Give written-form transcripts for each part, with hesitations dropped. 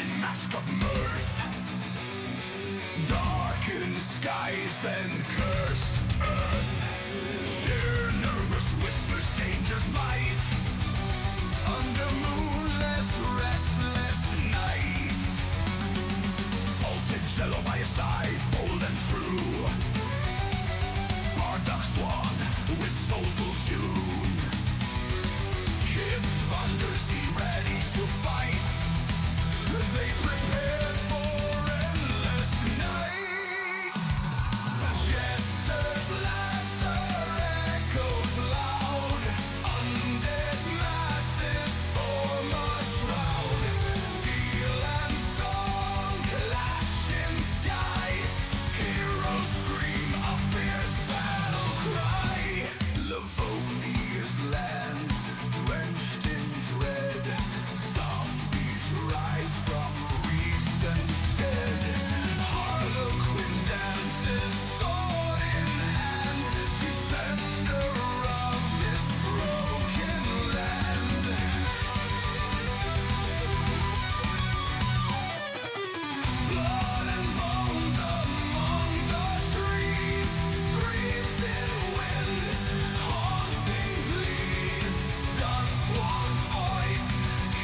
in mask of mirth, darkened skies and cursed earth. Chernarus whispers danger's might under moonless, restless nights. Salted jello by your side, bold and true. Bardock swan with soulful tune. Kid thunders, he ready to fight. They prepared for endless night. Jester's laughter echoes loud. Undead masses form a shroud. Steel and song clash in sky. Heroes scream a fierce battle cry. Livonia's lands drenched in dread. Zombies rise from recent dead. Harlequin dances sword in hand, defender of this broken land. Blood and bones among the trees, screams in wind, haunting pleas. Dark swan's voice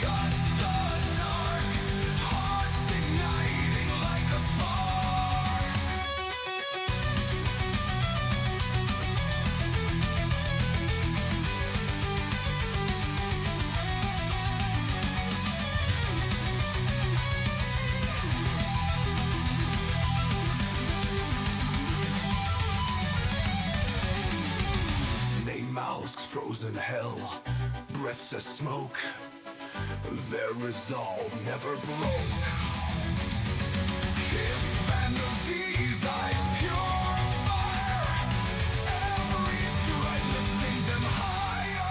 cuts the dark, hearts igniting like a spark. They mouths frozen hell, breaths of smoke. Their resolve never broke. In fantasies, eyes pure fire. Every stride lifting them higher.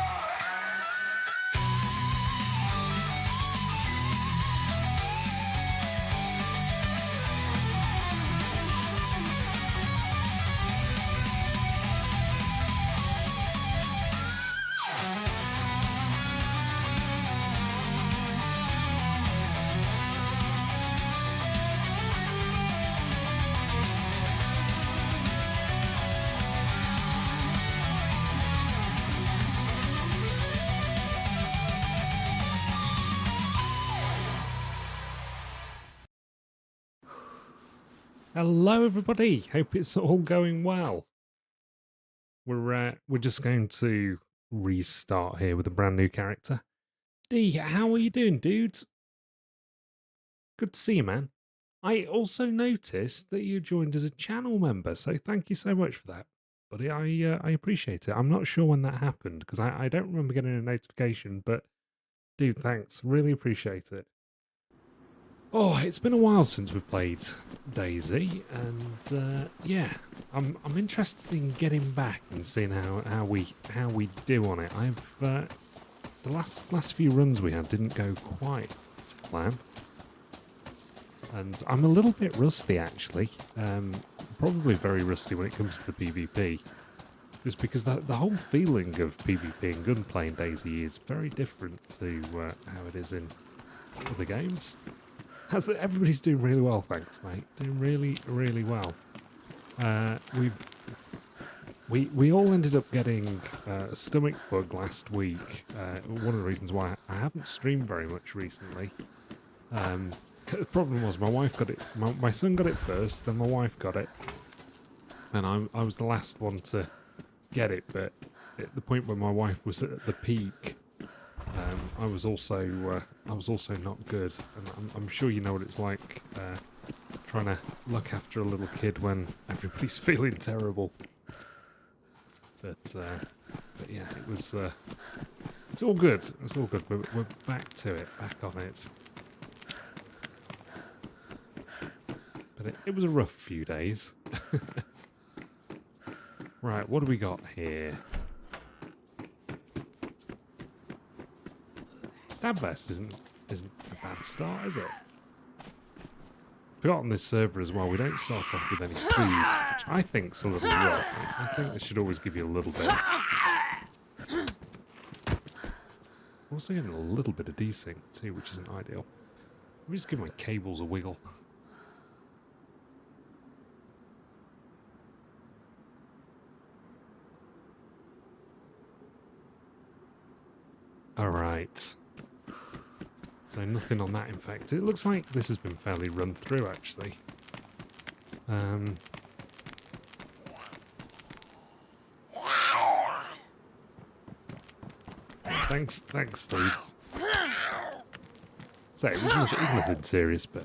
Hello everybody, hope it's all going well. We're just going to restart here with a brand new character. D, how are you doing, dude? Good to see you, man. I also noticed that you joined as a channel member, so thank you so much for that, buddy. I appreciate it. I'm not sure when that happened, because I don't remember getting a notification, but dude, thanks. Really appreciate it. Oh, it's been a while since we've played DayZ, and yeah, I'm interested in getting back and seeing how we do on it. The last few runs we had didn't go quite to plan, and I'm a little bit rusty actually. Probably very rusty when it comes to the PvP, just because the whole feeling of PvP and gunplay in DayZ is very different to how it is in other games. Everybody's doing really well, thanks, mate. Doing really, really well. We all ended up getting a stomach bug last week. One of the reasons why I haven't streamed very much recently. The problem was my wife got it. My son got it first, then my wife got it, and I was the last one to get it. But at the point where my wife was at the peak, I was also not good, and I'm sure you know what it's like trying to look after a little kid when everybody's feeling terrible. But yeah, it was. It's all good. It's all good. We're back to it, back on it. But it was a rough few days. Right, what do we got here? Stab Vest isn't a bad start, is it? Forgot on this server as well, we don't start off with any food, which I think's a little rough. I think they should always give you a little bit. Also getting a little bit of desync too, which isn't ideal. Let me just give my cables a wiggle. Alright. So nothing on that infected. It looks like this has been fairly run through, actually. Thanks, Steve. So it was nothing serious, but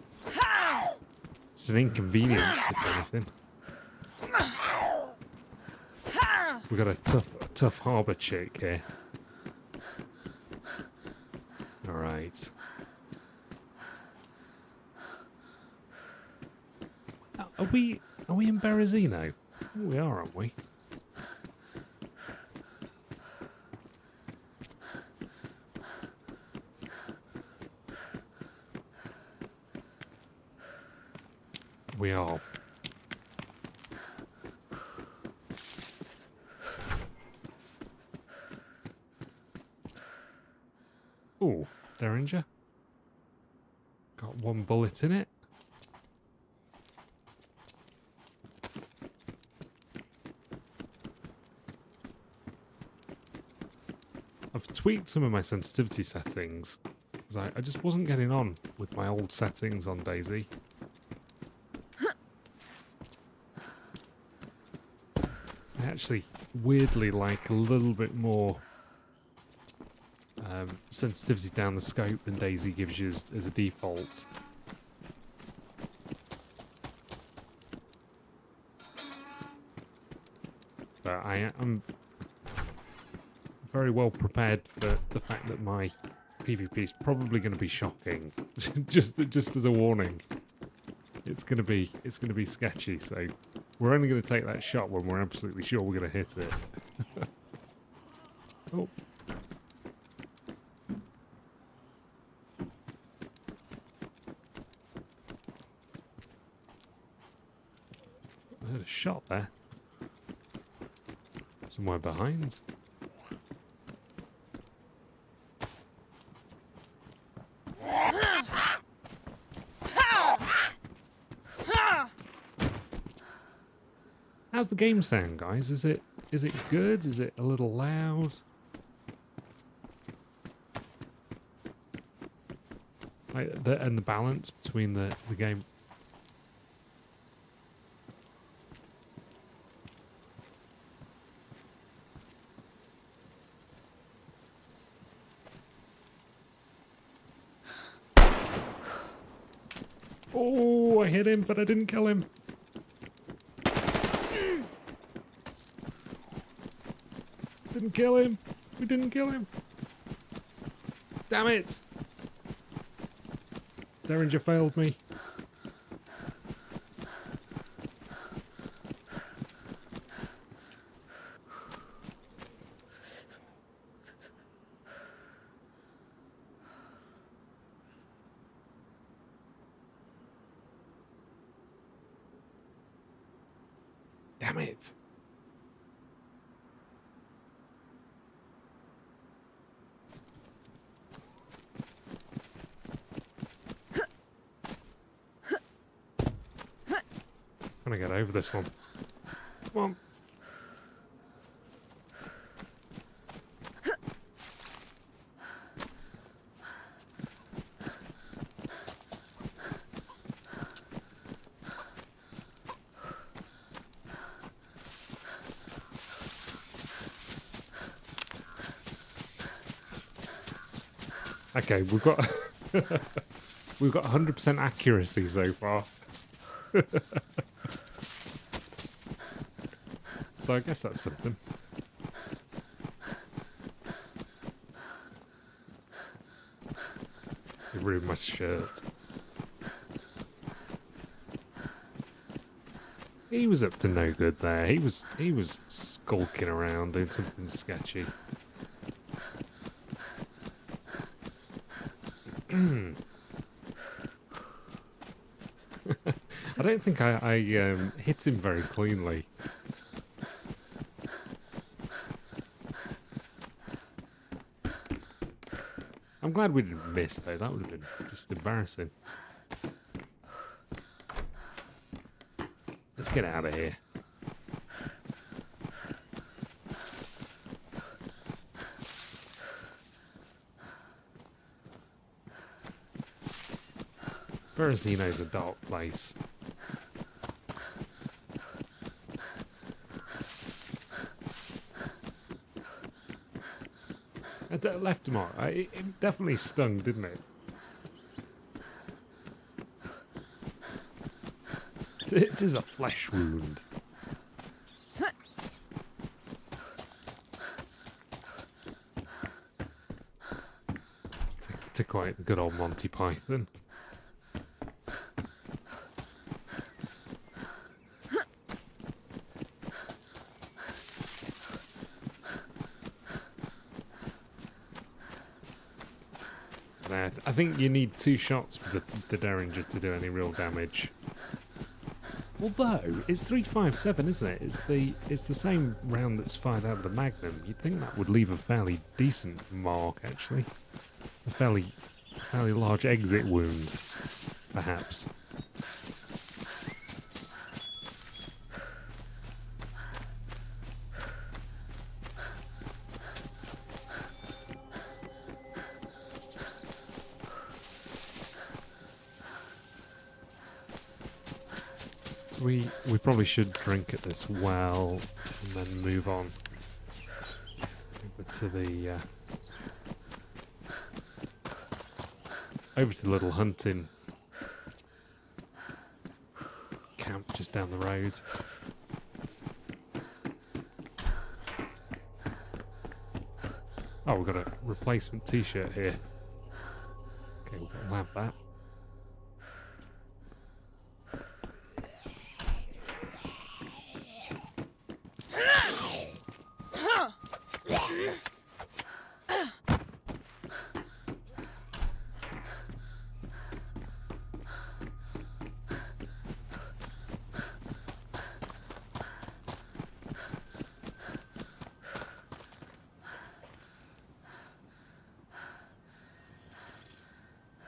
it's an inconvenience, if anything. We've got a tough harbour chick here. Alright. Are we in Berezino? Oh, we are, aren't we? We are. Oh, Derringer. Got one bullet in it. I've tweaked some of my sensitivity settings because I just wasn't getting on with my old settings on DayZ. I actually weirdly like a little bit more sensitivity down the scope than DayZ gives you as a default. But I am very well prepared for the fact that my PvP is probably going to be shocking. just as a warning, it's going to be sketchy. So we're only going to take that shot when we're absolutely sure we're going to hit it. Oh. I heard a shot there. Somewhere behind. How's the game sound, guys? Is it good? Is it a little loud? And the balance between the game. Oh, I hit him, but I didn't kill him. Didn't kill him. We didn't kill him. Damn it. Derringer failed me. Damn it. Trying to get over this one. Come on. Okay, we've got 100% accuracy so far. So I guess that's something. He ruined my shirt. He was up to no good there. He was skulking around doing something sketchy. I don't think I hit him very cleanly. I'm glad we didn't miss though. That would have been just embarrassing. Let's get out of here. Berezino's a dark place. I left him on. It definitely stung, didn't it? It is a flesh wound. To quite the good old Monty Python. I think you need 2 shots with the Derringer to do any real damage. Although it's 357, isn't it? It's the same round that's fired out of the Magnum. You'd think that would leave a fairly decent mark, actually. A fairly large exit wound, perhaps. We probably should drink at this well and then move on over to the little hunting camp just down the road. Oh, we've got a replacement t-shirt here. Okay, we'll have that.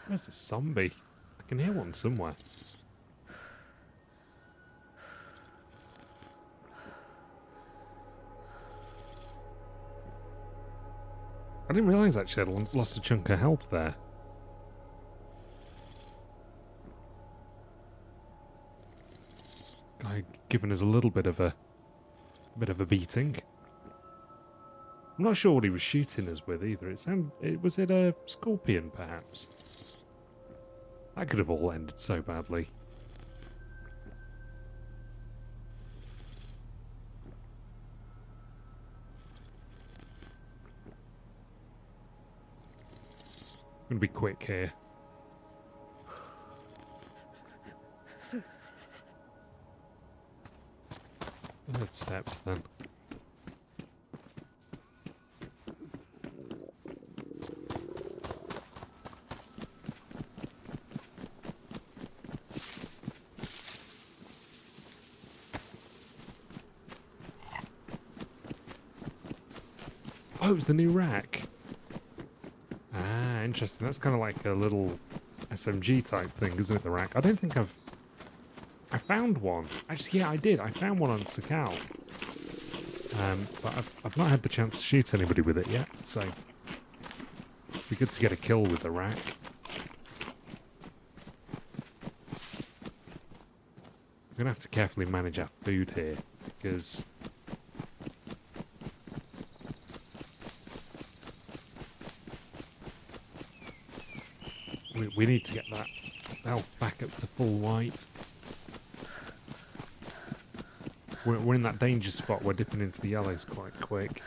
Where's the zombie? I can hear one somewhere. I didn't realise actually I'd lost a chunk of health there. Guy giving us a little bit of a beating. I'm not sure what he was shooting us with either. Was it a scorpion perhaps? That could have all ended so badly. I'm gonna be quick here. Footsteps then. Oh, it was the new rack. Ah, interesting. That's kind of like a little SMG type thing, isn't it, the rack? I don't think I found one. Actually, yeah, I did. I found one on Sakal. But I've not had the chance to shoot anybody with it yet, so it'd be good to get a kill with the rack. I'm going to have to carefully manage our food here, because we need to get that health back up to full white. We're in that danger spot. We're dipping into the yellows quite quick.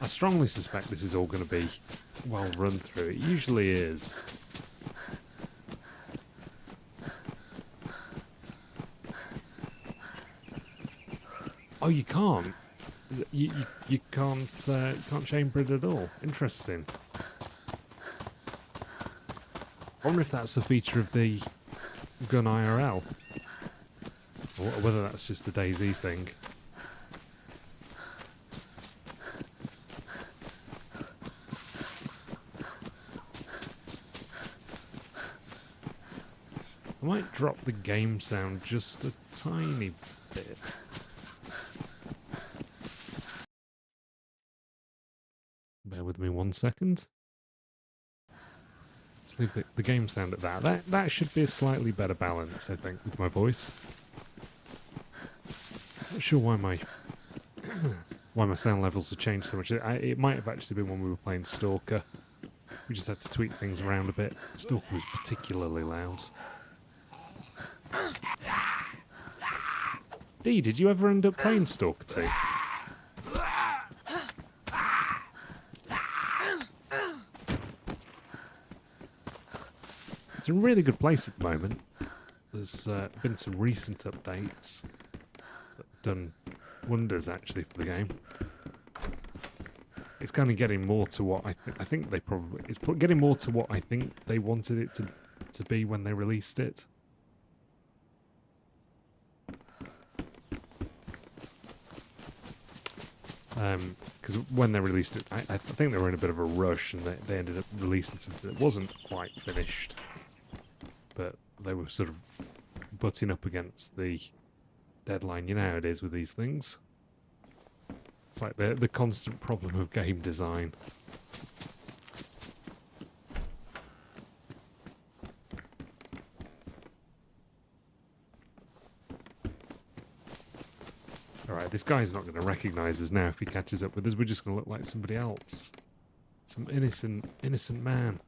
I strongly suspect this is all going to be well run through. It usually is. Oh, you can't. You can't chamber it at all. Interesting. I wonder if that's a feature of the gun IRL, or whether that's just a DayZ thing. I might drop the game sound just a tiny bit. Bear with me 1 second. Let's leave the game sound at that. That should be a slightly better balance, I think, with my voice. Not sure why my sound levels have changed so much. It might have actually been when we were playing Stalker. We just had to tweak things around a bit. Stalker was particularly loud. Dee, did you ever end up playing Stalker 2? It's in a really good place at the moment. There's been some recent updates that have done wonders actually for the game. It's kind of getting more to what I think they probably... It's getting more to what I think they wanted it to be when they released it. Because when they released it, I think they were in a bit of a rush and they ended up releasing something that wasn't quite finished. But they were sort of butting up against the deadline. You know how it is with these things. It's like the constant problem of game design. Alright, this guy's not going to recognise us now if he catches up with us. We're just going to look like somebody else. Some innocent man.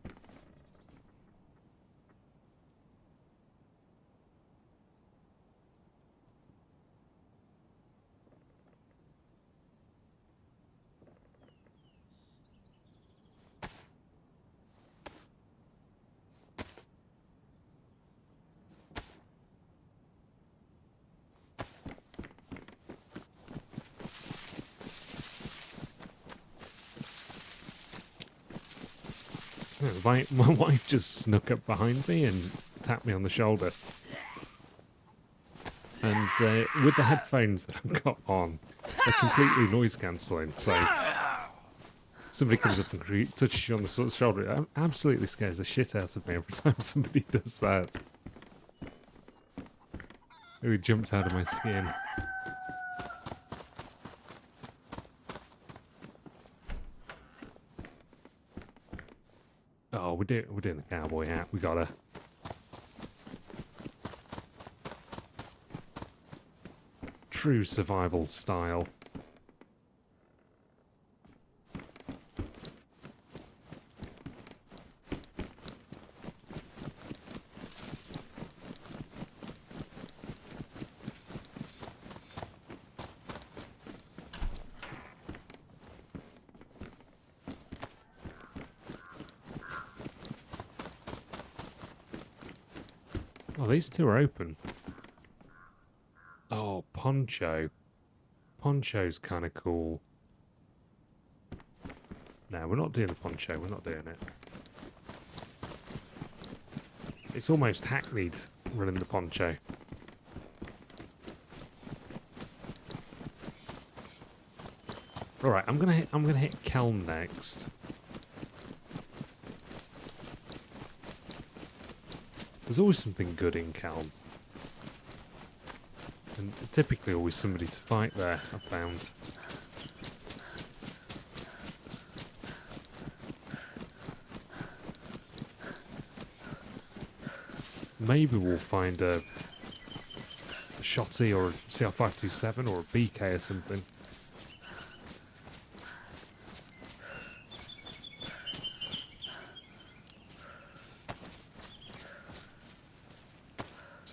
My wife just snuck up behind me and tapped me on the shoulder. And with the headphones that I've got on, they're completely noise cancelling. So somebody comes up and touches you on the shoulder. It absolutely scares the shit out of me every time somebody does that. It really jumps out of my skin. Oh, we're doing the cowboy hat. We gotta. True survival style. Oh, these two are open. Oh, poncho. Poncho's kind of cool. No, we're not doing the poncho. We're not doing it. It's almost hackneyed running the poncho. All right, I'm gonna hit Kelm next. There's always something good in Kelm. And typically always somebody to fight there, I've found. Maybe we'll find a Shotty or a CR527 or a BK or something.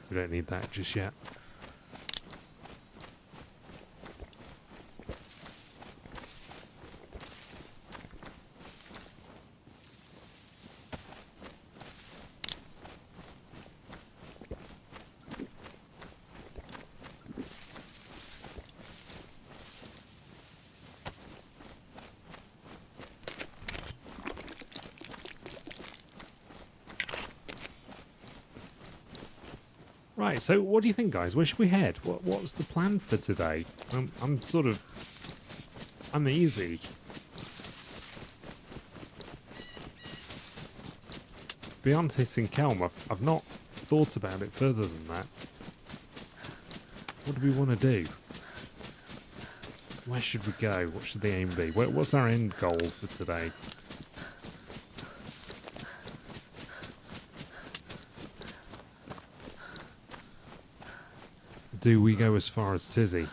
We don't need that just yet. Right, so what do you think, guys? Where should we head? What's the plan for today? I'm sort of uneasy. Beyond hitting Kelm, I've not thought about it further than that. What do we want to do? Where should we go? What should the aim be? What's our end goal for today? Do we go as far as Tizzy?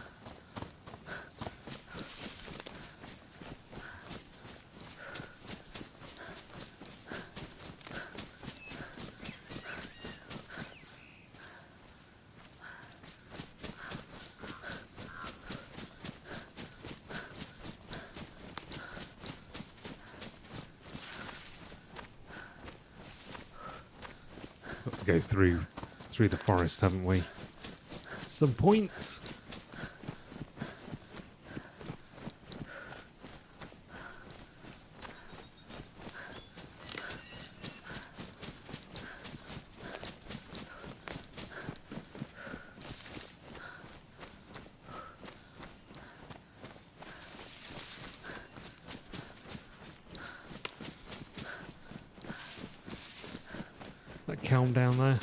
Got to go through the forest, haven't we? Some point. That calm down there.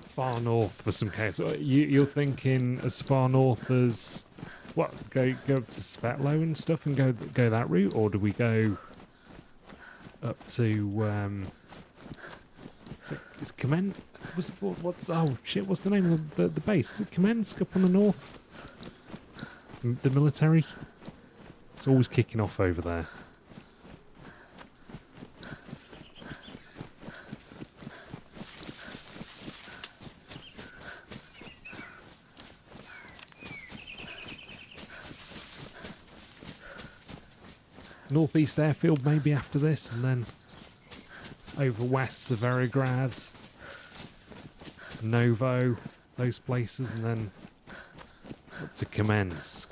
Far north for some case. You're thinking as far north as what? Go up to Svetlo and stuff and go that route, or do we go up to is Kamen? What's oh shit? What's the name of the base? Is it Kamensk up on the north? The military. It's always kicking off over there. Northeast airfield maybe after this, and then over west Severograd, Novo, those places, and then up to Kamensk.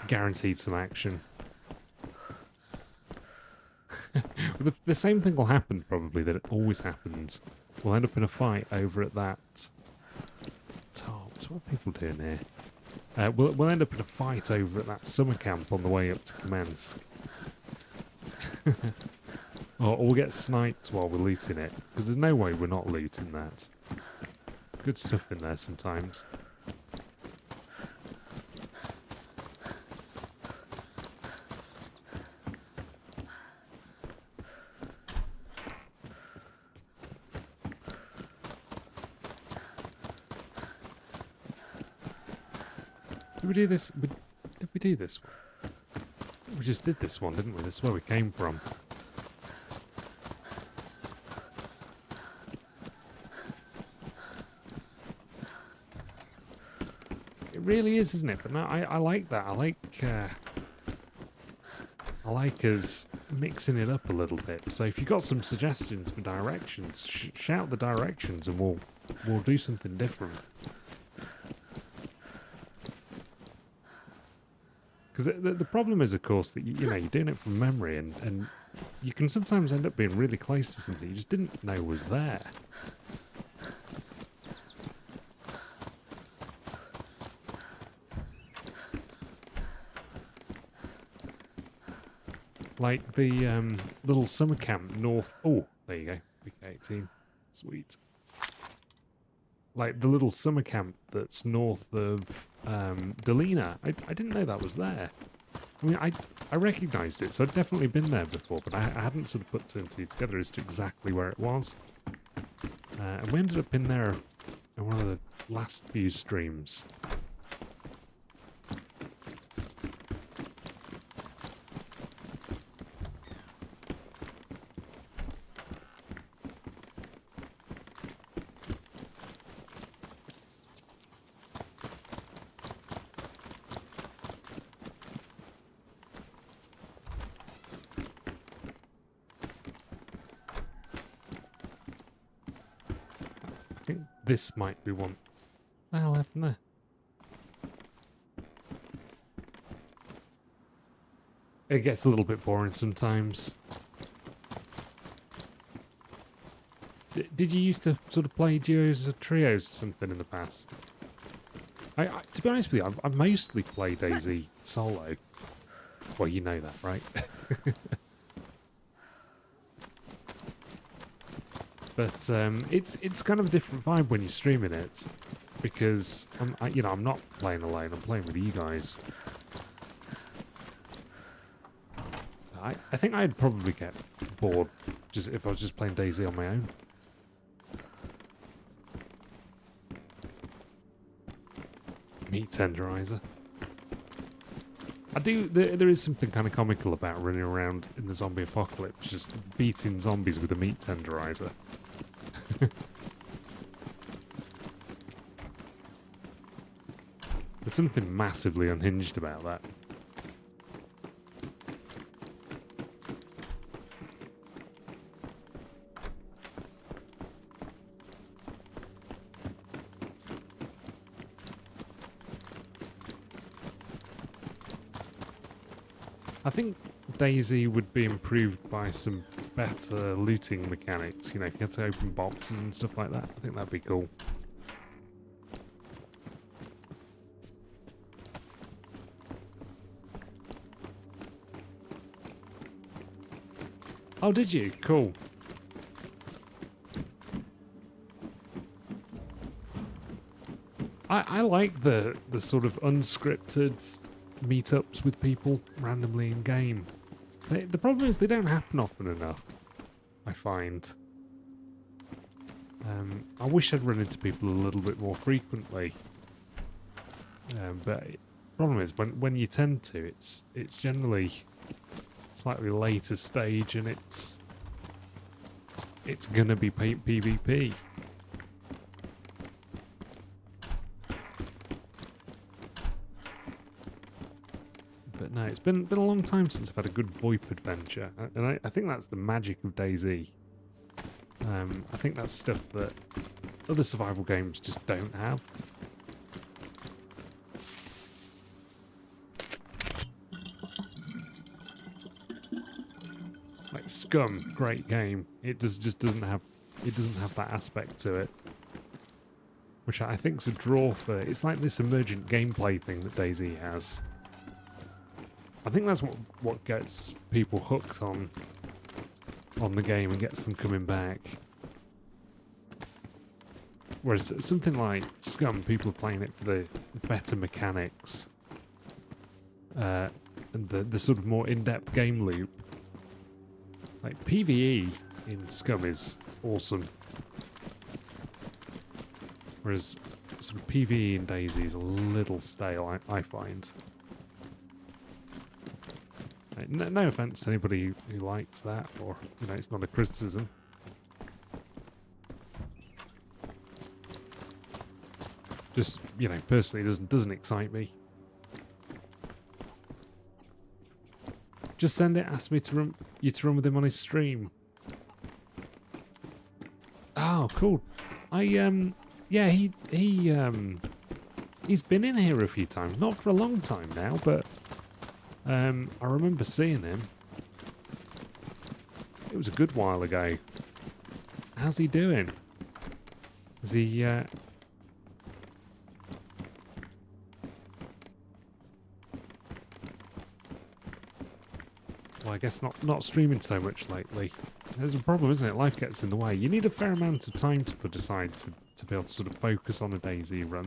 Guaranteed some action. The same thing will happen probably that it always happens. We'll end up in a fight over at that Tops. What are people doing here? We'll end up in a fight over at that summer camp on the way up to Kamensk. or we'll get sniped while we're looting it, because there's no way we're not looting that. Good stuff in there sometimes. Did we do this? Did we do this one? We just did this one, didn't we? This is where we came from. It really is, isn't it? But no, I like that. I like us mixing it up a little bit. So if you've got some suggestions for directions, shout the directions and we'll do something different. Because the problem is, of course, that you know you're doing it from memory, and you can sometimes end up being really close to something you just didn't know was there. Like the little summer camp north. Oh, there you go. PK18. Sweet. Like the little summer camp that's north of Delina. I didn't know that was there. I mean, I recognised it, so I'd definitely been there before, but I hadn't sort of put two and two together as to exactly where it was. And we ended up in there in one of the last few streams. I think this might be one. I'll have there. It gets a little bit boring sometimes. Did you used to sort of play duos or trios or something in the past? To be honest with you, I've mostly played DayZ solo. Well, you know that, right? But it's kind of a different vibe when you're streaming it, because I'm not playing alone. I'm playing with you guys. I think I'd probably get bored just if I was just playing DayZ on my own. Meat tenderizer. There is something kind of comical about running around in the zombie apocalypse, just beating zombies with a meat tenderizer. There's something massively unhinged about that. I think DayZ would be improved by some better looting mechanics. You know, if you had to open boxes and stuff like that, I think that'd be cool. Oh, did you? Cool. I like the sort of unscripted meetups with people randomly in game. The problem is they don't happen often enough, I find. I wish I'd run into people a little bit more frequently. But the problem is when you tend to, it's generally slightly later stage, and it's gonna be PvP. But no, it's been a long time since I've had a good VoIP adventure, and I think that's the magic of DayZ. I think that's stuff that other survival games just don't have. Like Scum, great game. It just doesn't have that aspect to it, which I think is a draw for. It's like this emergent gameplay thing that DayZ has. I think that's what gets people hooked on the game and gets them coming back. Whereas something like Scum, people are playing it for the better mechanics and the sort of more in-depth game loop. Like PvE in Scum is awesome, whereas sort of PvE in DayZ is a little stale, I find. No offense to anybody who likes that, or it's not a criticism. Just personally, it doesn't excite me. Just send it. Ask me to run with him on his stream. Oh, cool. Yeah, he's been in here a few times, not for a long time now, but. I remember seeing him. It was a good while ago. How's he doing? Is he, well, I guess not streaming so much lately. There's a problem, isn't it? Life gets in the way. You need a fair amount of time to put aside to be able to sort of focus on a DayZ run.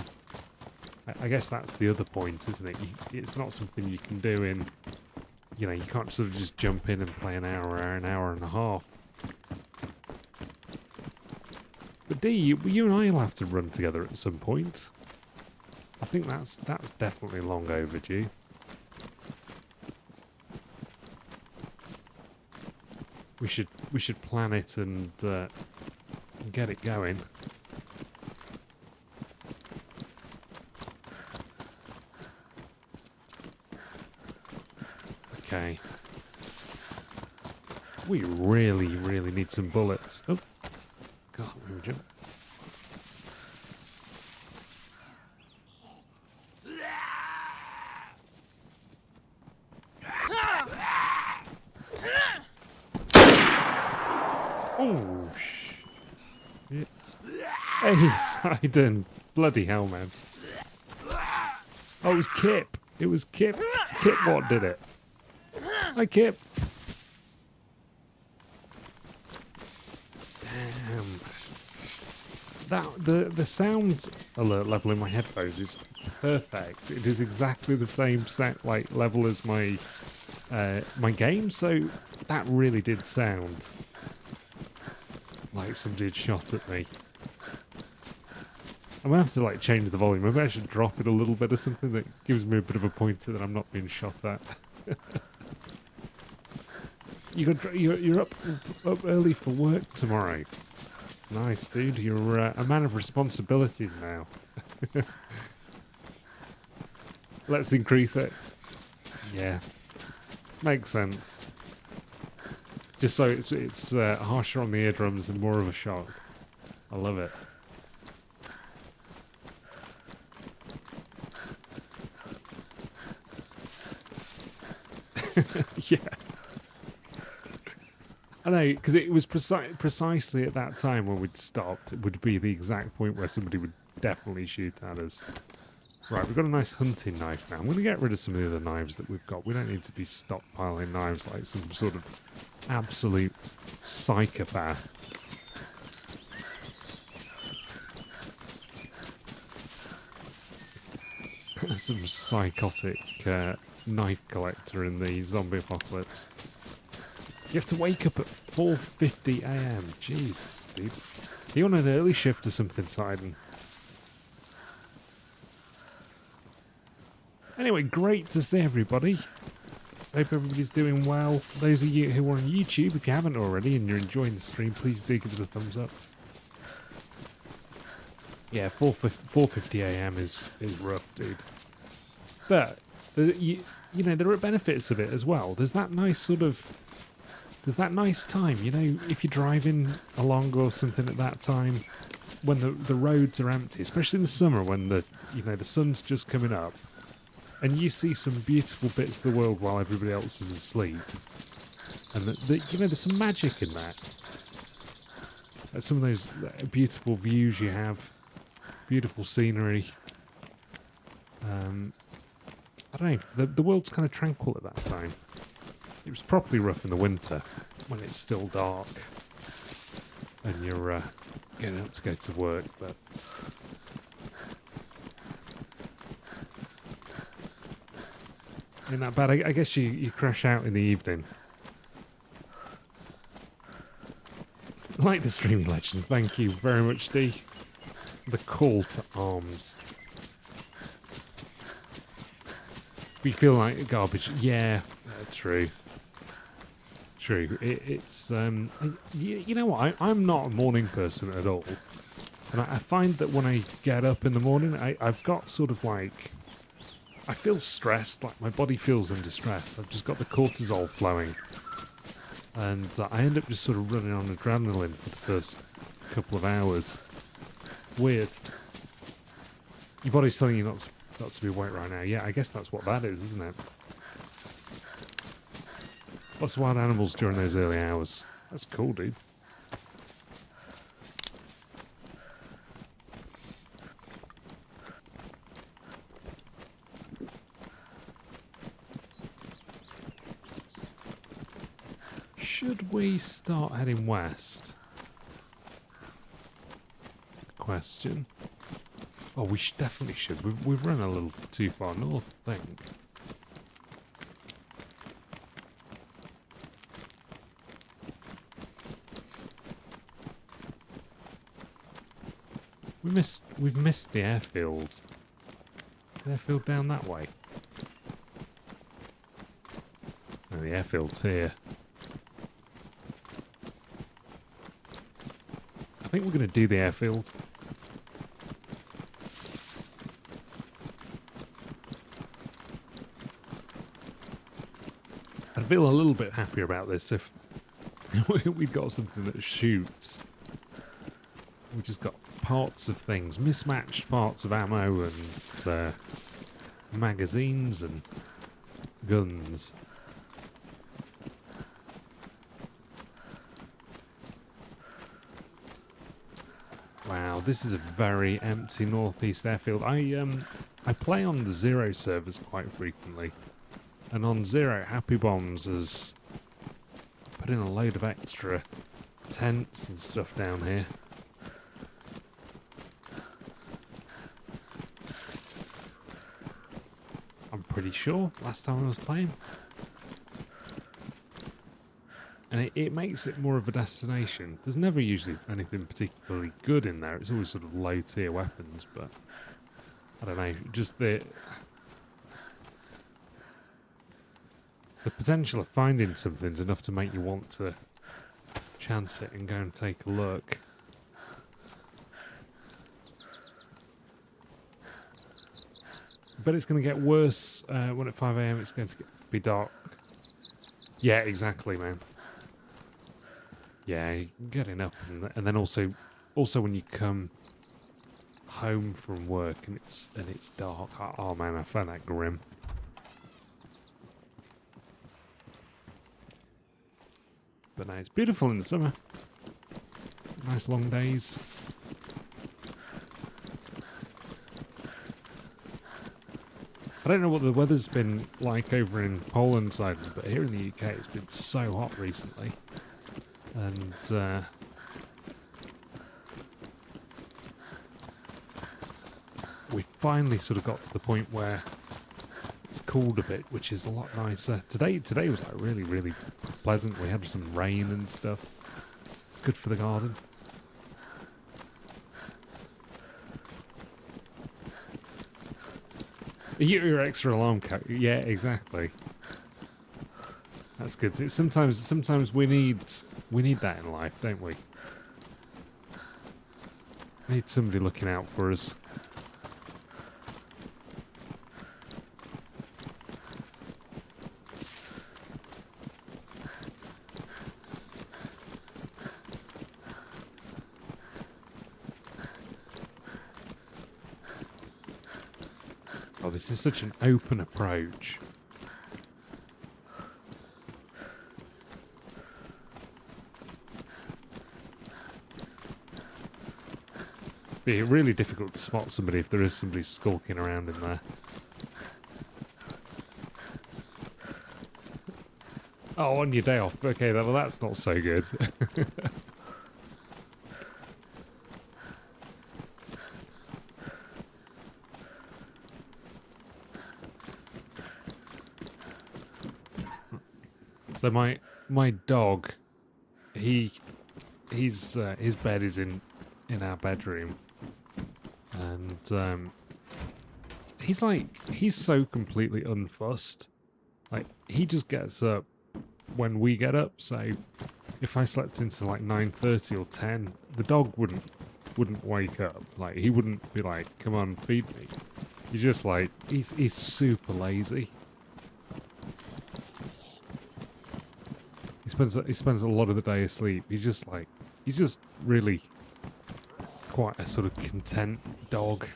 I guess that's the other point, isn't it? It's not something you can do in, you can't sort of just jump in and play an hour and a half. But D, you and I will have to run together at some point. I think that's definitely long overdue. We should plan it and get it going. Okay. We really need some bullets. Oh, God, where would you? Oh, shit. Hey, Sidon. Bloody hell, man. Oh, it was Kip. It was Kip. Kip what did it? Hi, Kip. the sound alert level in my headphones is perfect. It is exactly the same level as my my game, so that really did sound like somebody had shot at me. I'm gonna have to like change the volume. Maybe I should drop it a little bit or something that gives me a bit of a pointer that I'm not being shot at. You're up early for work tomorrow. Nice, dude. You're a man of responsibilities now. Let's increase it. Yeah, makes sense. Just so it's harsher on the eardrums and more of a shock. I love it. Yeah. I know, because it was precisely at that time when we'd stopped, it would be the exact point where somebody would definitely shoot at us. Right, we've got a nice hunting knife now. I'm going to get rid of some of the other knives that we've got. We don't need to be stockpiling knives like some sort of absolute psychopath. Some psychotic knife collector in the zombie apocalypse. You have to wake up at 4:50 AM. Jesus, dude. Are you on an early shift or something, Sidon? Anyway, great to see everybody. Hope everybody's doing well. Those of you who are on YouTube, if you haven't already and you're enjoying the stream, please do give us a thumbs up. Yeah, 4:50 AM is rough, dude. But you know, there are benefits of it as well. There's that nice time, you know, if you're driving along or something at that time when the roads are empty, especially in the summer when the sun's just coming up, and you see some beautiful bits of the world while everybody else is asleep, and there's some magic in that. Some of those beautiful views you have, beautiful scenery. I don't know, the world's kind of tranquil at that time. It was properly rough in the winter when it's still dark and you're getting up to go to work, but ain't that bad. I guess you crash out in the evening. Like the streaming legends, thank you very much, D. The call to arms. We feel like garbage. Yeah, true. True. It's you know what? I'm not a morning person at all, and I find that when I get up in the morning, I've got sort of like, I feel stressed. Like my body feels under stress. I've just got the cortisol flowing, and I end up just sort of running on adrenaline for the first couple of hours. Weird. Your body's telling you not to be awake right now. Yeah, I guess that's what that is, isn't it? Lots of wild animals during those early hours. That's cool, dude. Should we start heading west? That's the question. Oh, we definitely should. We've run a little too far north, I think. We've missed the airfield. The airfield down that way. No, the airfield's here. I think we're going to do the airfield. I'd feel a little bit happier about this if we'd got something that shoots. We've just got parts of things, mismatched parts of ammo and magazines and guns. Wow, this is a very empty northeast airfield. I play on the Zero servers quite frequently, and on Zero, Happy Bombs has put in a load of extra tents and stuff down here. pretty sure, last time I was playing. And it makes it more of a destination. There's never usually anything particularly good in there. It's always sort of low tier weapons, but I don't know, just the potential of finding something's enough to make you want to chance it and go and take a look. But it's going to get worse when at 5 AM it's going to be dark. Yeah, exactly, man. Yeah, getting up and then also when you come home from work and it's dark. Oh man, I find that grim. But no, it's beautiful in the summer. Nice long days. I don't know what the weather's been like over in Poland side, but here in the UK it's been so hot recently. And we finally sort of got to the point where it's cooled a bit, which is a lot nicer. Today was like really, really pleasant. We had some rain and stuff. Good for the garden. Your extra alarm clock. Yeah, exactly. That's good. Sometimes we need that in life, don't we? Need somebody looking out for us. Oh, this is such an open approach. Be really difficult to spot somebody if there is somebody skulking around in there. Oh, on your day off. Okay, well that's not so good. So my dog, his bed is in our bedroom, and he's so completely unfussed. Like, he just gets up when we get up. So if I slept into like 9:30 or 10, the dog wouldn't wake up. Like, he wouldn't be like, "Come on, feed me." He's just like, he's super lazy. He spends a lot of the day asleep. He's just really quite a sort of content dog.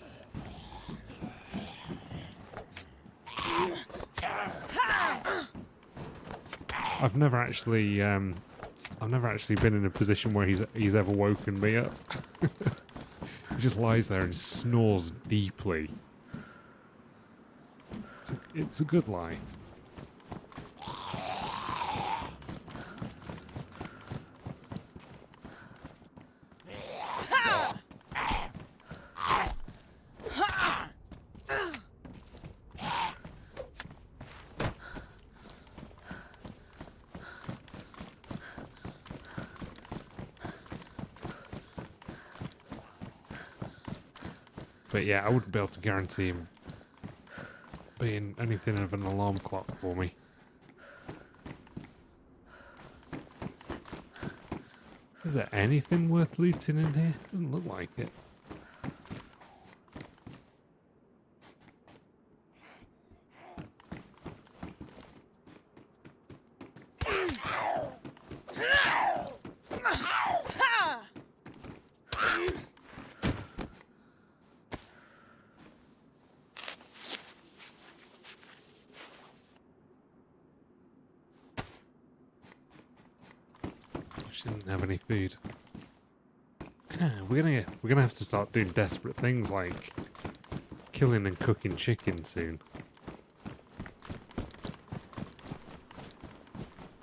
I've never actually been in a position where he's ever woken me up. He just lies there and snores deeply. It's a good life. But yeah, I wouldn't be able to guarantee him being anything of an alarm clock for me. Is there anything worth looting in here? Doesn't look like it. She didn't have any food. We're gonna have to start doing desperate things like killing and cooking chicken soon.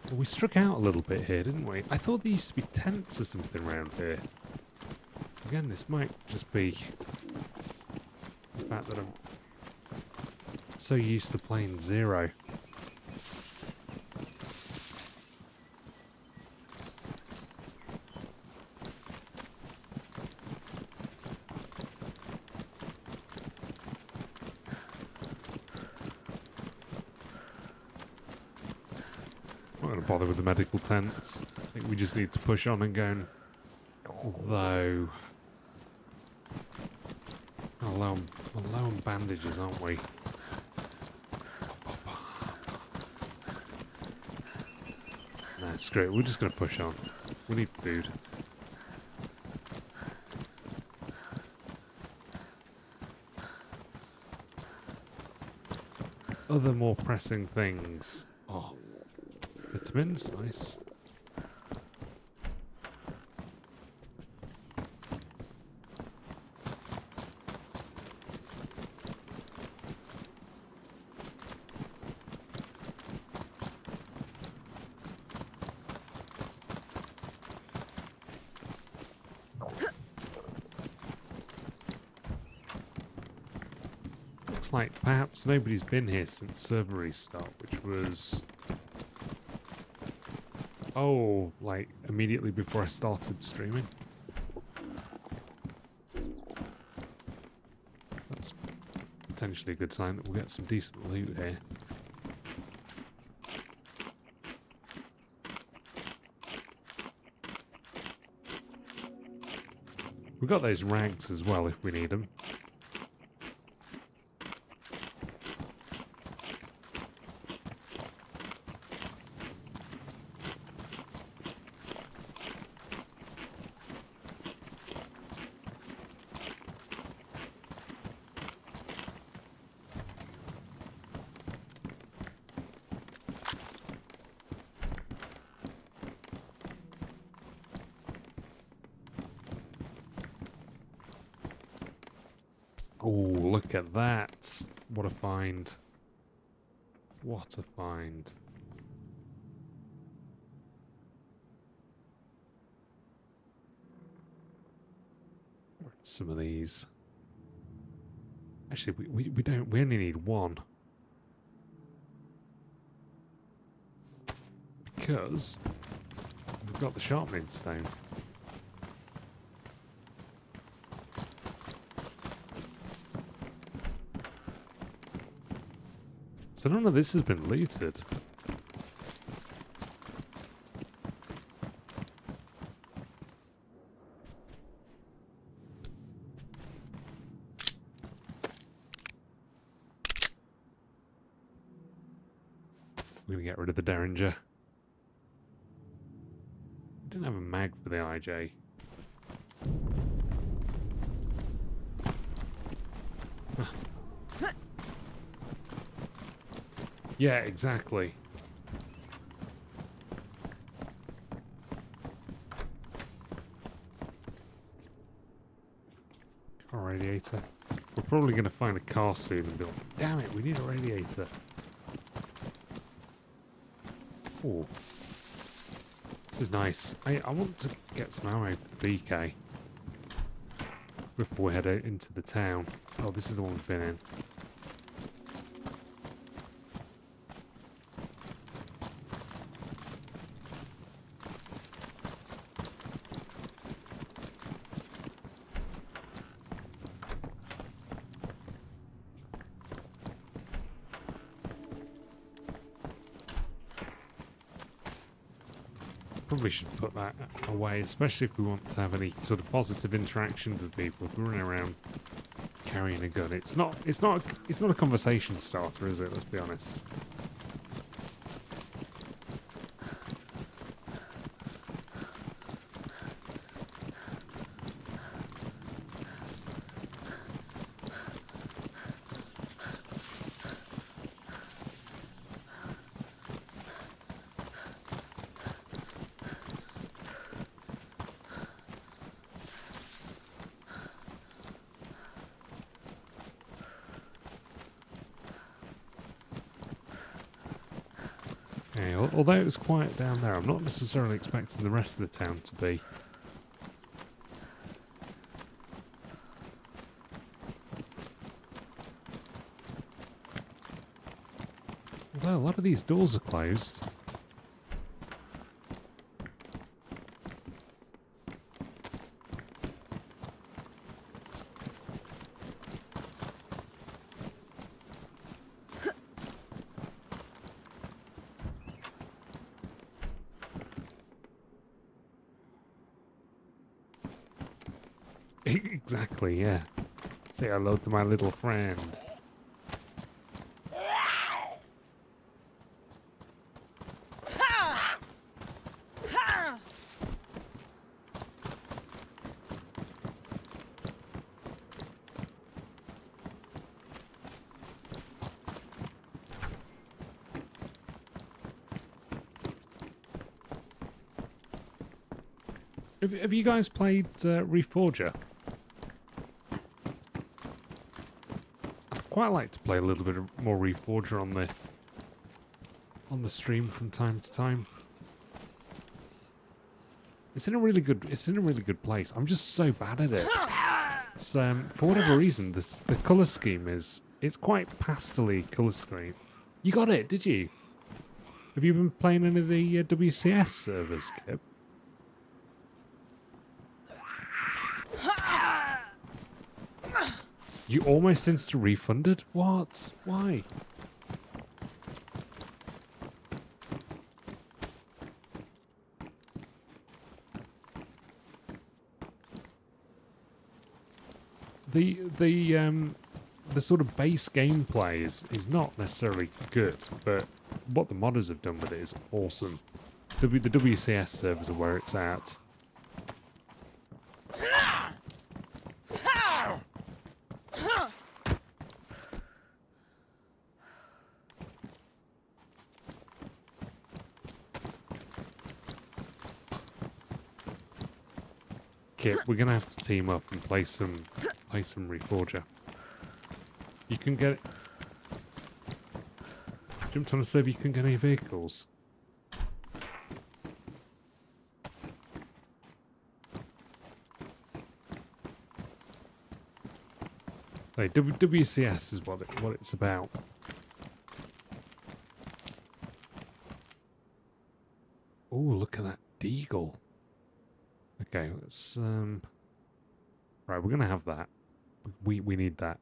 Well, we struck out a little bit here, didn't we? I thought there used to be tents or something around here. Again, this might just be the fact that So used to playing Zero. Not going to bother with the medical tents. I think we just need to push on and go. Although, we're low on bandages, aren't we? Nah, screw it. We're just going to push on. We need food. Other more pressing things. Oh, vitamins, nice. Looks like perhaps nobody's been here since server restart, which was... Oh, like immediately before I started streaming. That's potentially a good sign that we'll get some decent loot here. We've got those rags as well if we need them. Oh, look at that. What a find. What a find. Some of these. Actually, we don't, we only need one. Because we've got the sharpening stone. So none of this has been looted. I'm going to get rid of the Derringer. I didn't have a mag for the IJ. Yeah, exactly. Car radiator. We're probably going to find a car soon and be like, damn it, we need a radiator. Oh. This is nice. I want to get some ammo for the BK before we head out into the town. Oh, this is the one we've been in. Probably should put that away, especially if we want to have any sort of positive interaction with people. If we're running around carrying a gun, it's not a conversation starter, is it? Let's be honest. Yeah, although it was quiet down there, I'm not necessarily expecting the rest of the town to be. Well, a lot of these doors are closed. Exactly, yeah. Say hello to my little friend. Have you guys played Reforger? I'd quite like to play a little bit more Reforger on the stream from time to time. It's in a really good place. I'm just so bad at it. It's, for whatever reason, the color scheme it's quite pastel-y color scheme. You got it, did you? Have you been playing any of the WCS servers, Kip? You almost insta-refunded? What? Why? The sort of base gameplay is not necessarily good, but what the modders have done with it is awesome. The WCS servers are where it's at. Kip, we're gonna have to team up and play some Reforger. You can get jumped on a server. You can get any vehicles. Hey, WCS is what it's about. Oh, look at that deagle. Okay, let's right, we're gonna have that. We need that.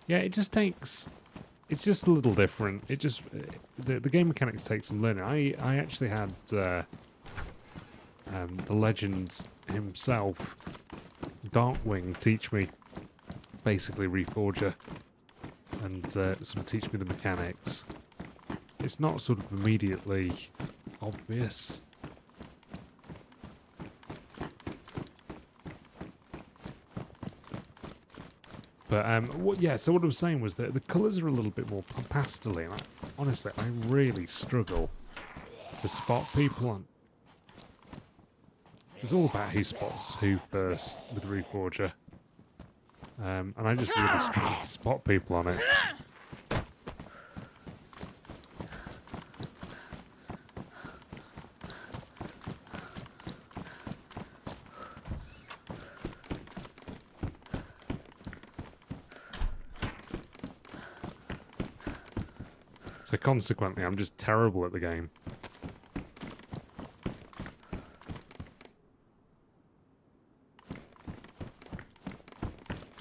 Yeah, it just takes. It's just a little different. It just the game mechanics take some learning. I actually had the legend himself, Darkwing, teach me basically Reforger and sort of teach me the mechanics. It's not sort of immediately obvious. But so what I was saying was that the colours are a little bit more pastel-y. Honestly, I really struggle to spot people on. It's all about who spots who first with Reforger. And I just really struggle to spot people on it. So consequently, I'm just terrible at the game.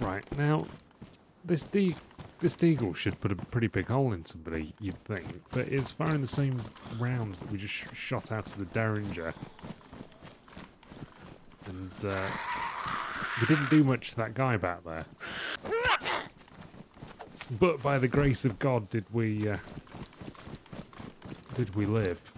Right, now, this deagle should put a pretty big hole in somebody, you'd think, but it's firing the same rounds that we just shot out of the Derringer. And, we didn't do much to that guy back there. But by the grace of God did we live.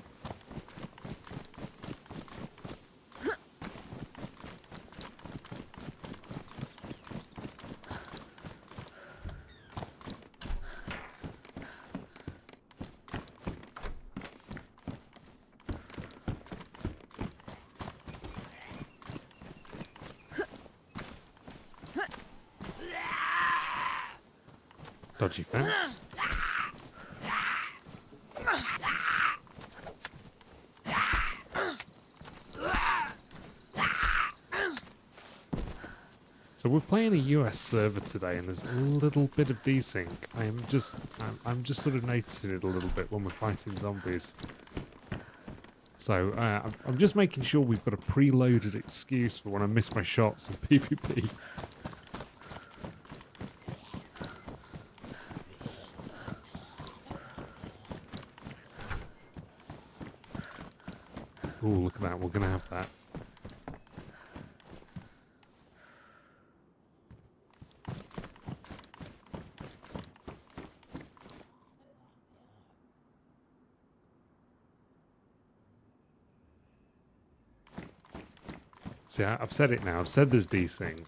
Dodgy fence. So we're playing a US server today, and there's a little bit of desync. I'm just sort of noticing it a little bit when we're fighting zombies. So I'm just making sure we've got a preloaded excuse for when I miss my shots in PvP. Oh, look at that! We're gonna have that. See, I've said it now. I've said there's desync.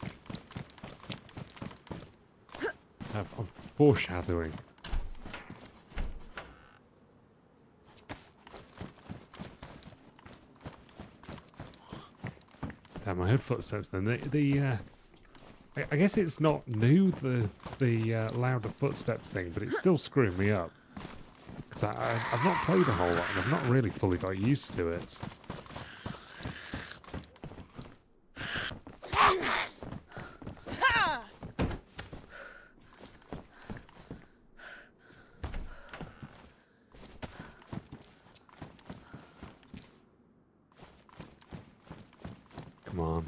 I'm foreshadowing. Damn, I heard footsteps then. I guess it's not new, the louder footsteps thing, but it's still screwing me up. Because I've not played a whole lot, and I've not really fully got used to it. Come on.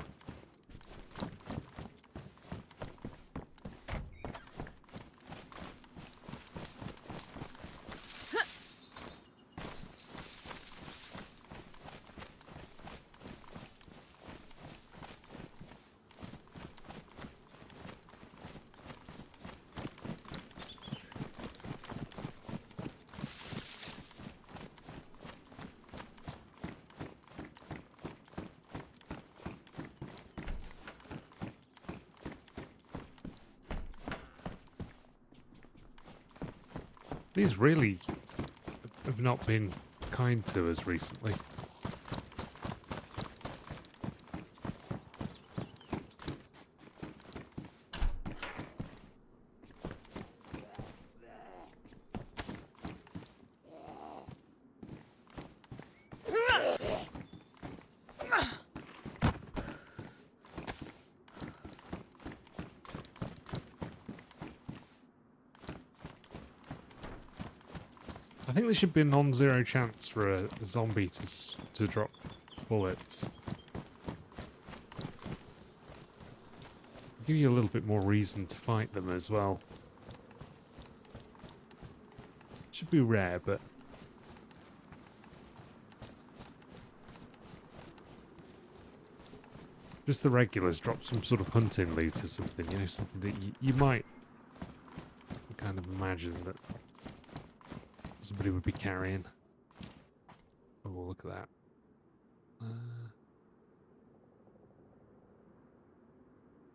These really have not been kind to us recently. I think there should be a non-zero chance for a zombie to drop bullets. Give you a little bit more reason to fight them as well. Should be rare, but just the regulars drop some sort of hunting loot or something, you know, something that you might kind of imagine that somebody would be carrying. Oh, look at that.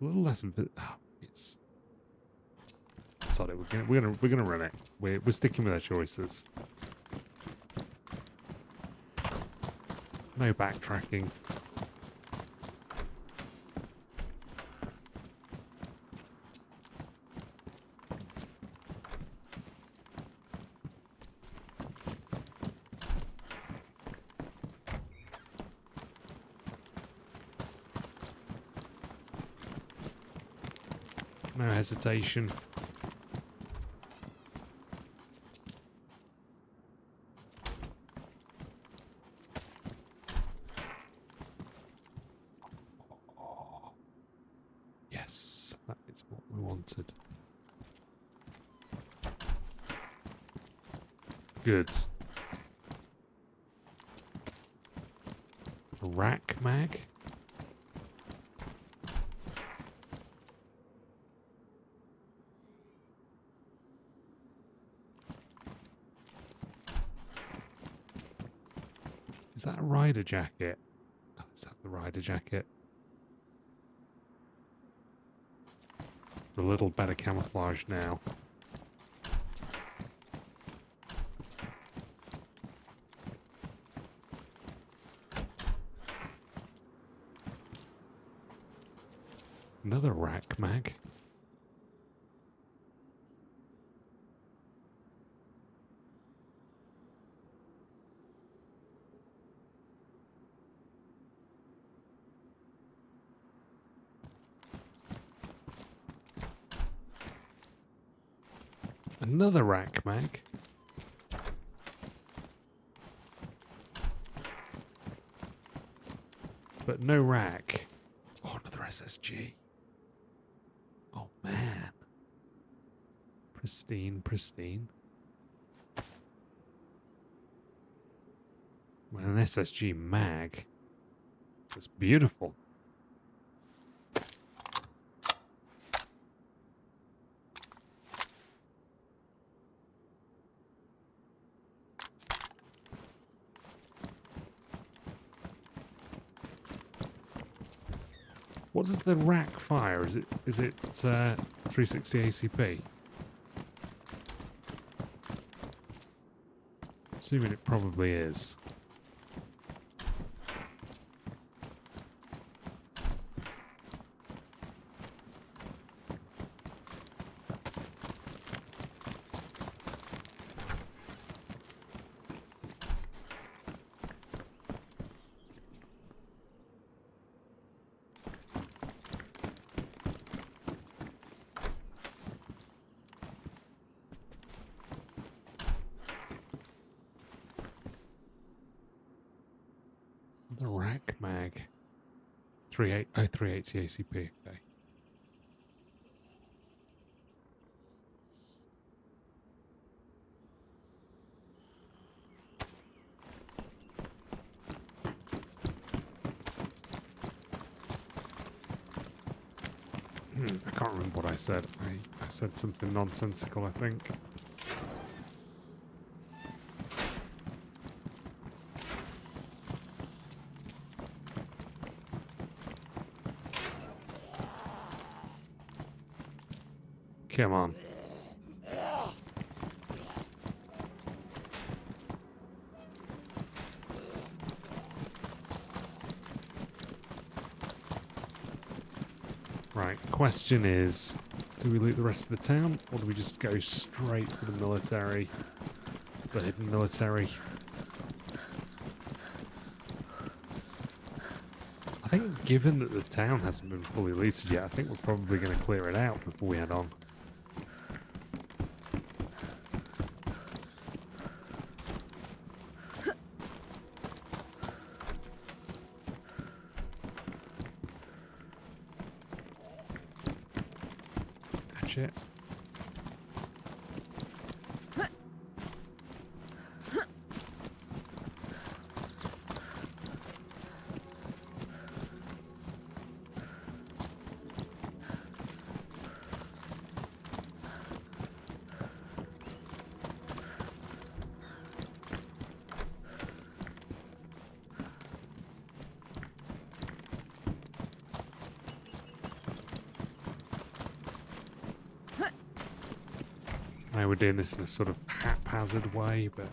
A little less of it. Oh, it's. Sorry, we're gonna run it. We're sticking with our choices. No backtracking. No hesitation. Yes, that is what we wanted. Good. Rack mag? Is that a rider jacket? Oh, let's have the rider jacket. A little better camouflage now. Another rack mag. Another rack mag. But no rack. Oh, another SSG. Oh, man. Pristine, pristine. Well, an SSG mag. It's beautiful. What does the rack fire? Is it 360 ACP? Assuming it probably is. The rack mag. 380 ACP, okay. I can't remember what I said. I said something nonsensical, I think. Come on. Right, question is, do we loot the rest of the town, or do we just go straight for the military? The hidden military? I think given that the town hasn't been fully looted yet, I think we're probably going to clear it out before we head on. Shit. I know we're doing this in a sort of haphazard way, but...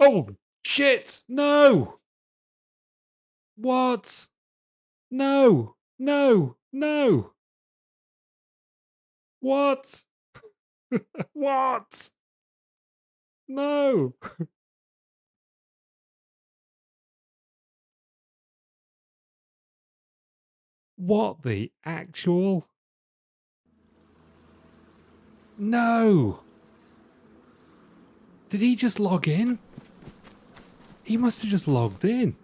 Oh, shit! No! What? No! No! No! What? What? No! What the actual? No! Did he just log in? He must have just logged in.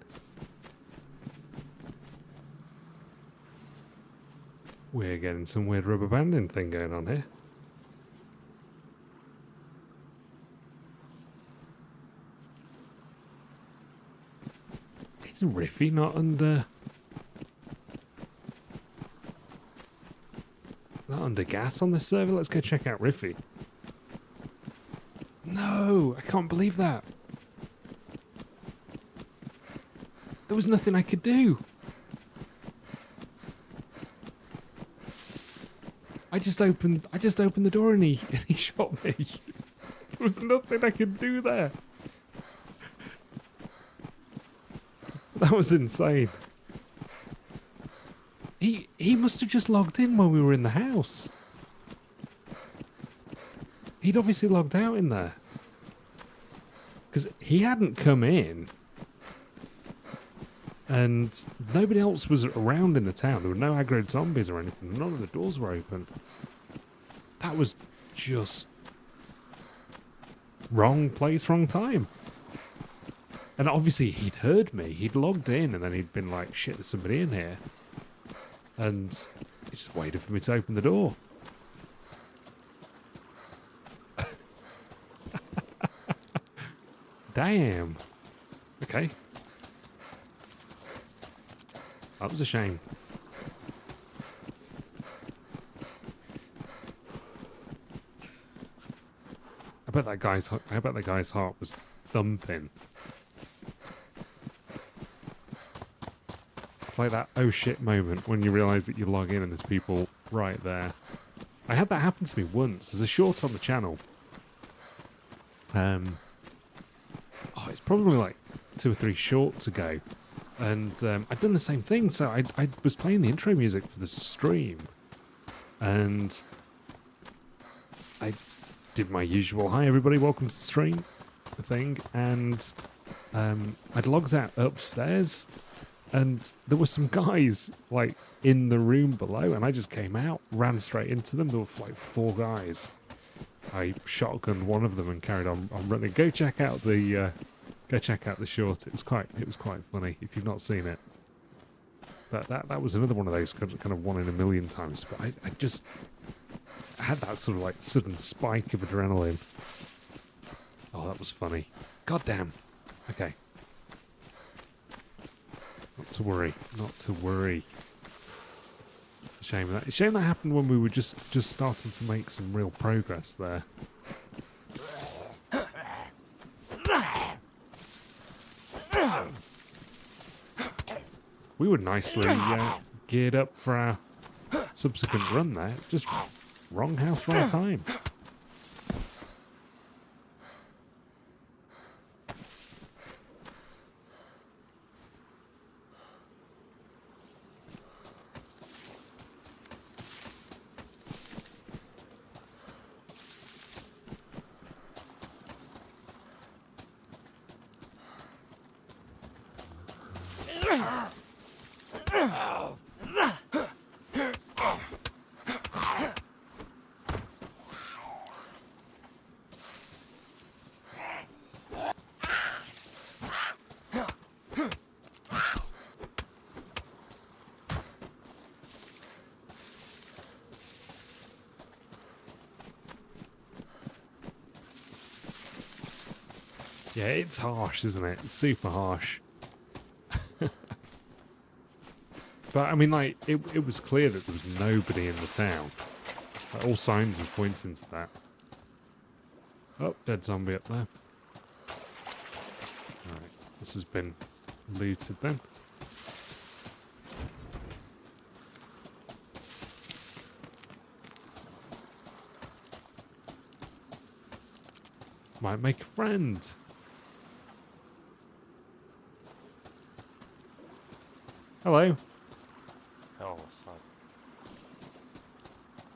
We're getting some weird rubber banding thing going on here. Is Riffy not under... not under gas on this server? Let's go check out Riffy. No, I can't believe that. There was nothing I could do. I just opened the door and he shot me. There was nothing I could do there. That was insane. He must have just logged in when we were in the house. He'd obviously logged out in there. Because he hadn't come in. And nobody else was around in the town. There were no aggro zombies or anything. None of the doors were open. That was just wrong place, wrong time. And obviously he'd heard me. He'd logged in and then he'd been like, shit, there's somebody in here. And he just waited for me to open the door. Damn. Okay. That was a shame. I bet that guy's heart was thumping. It's like that oh shit moment when you realise that you log in and there's people right there. I had that happen to me once. There's a short on the channel. Oh, it's probably like 2 or 3 shorts ago. And I'd done the same thing, so I was playing the intro music for the stream. And I did my usual, hi everybody, welcome to the stream thing. And I'd logged out upstairs. And there were some guys, like, in the room below. And I just came out, ran straight into them. There were like 4 guys. I shotgunned one of them and carried on running. Go check out the short. It was quite funny if you've not seen it. But that was another one of those kind of 1 in a million times. But I just had that sort of like sudden spike of adrenaline. Oh, that was funny. God damn. Okay. Not to worry. Not to worry. Shame that. Shame that happened when we were just starting to make some real progress there. We were nicely geared up for our subsequent run there. Just wrong house, wrong time. Yeah, it's harsh, isn't it? It's super harsh. But, I mean, like, it was clear that there was nobody in the town. Like, all signs were pointing to that. Oh, dead zombie up there. Alright, this has been looted then. Might make a friend. Hello. Oh, what's up?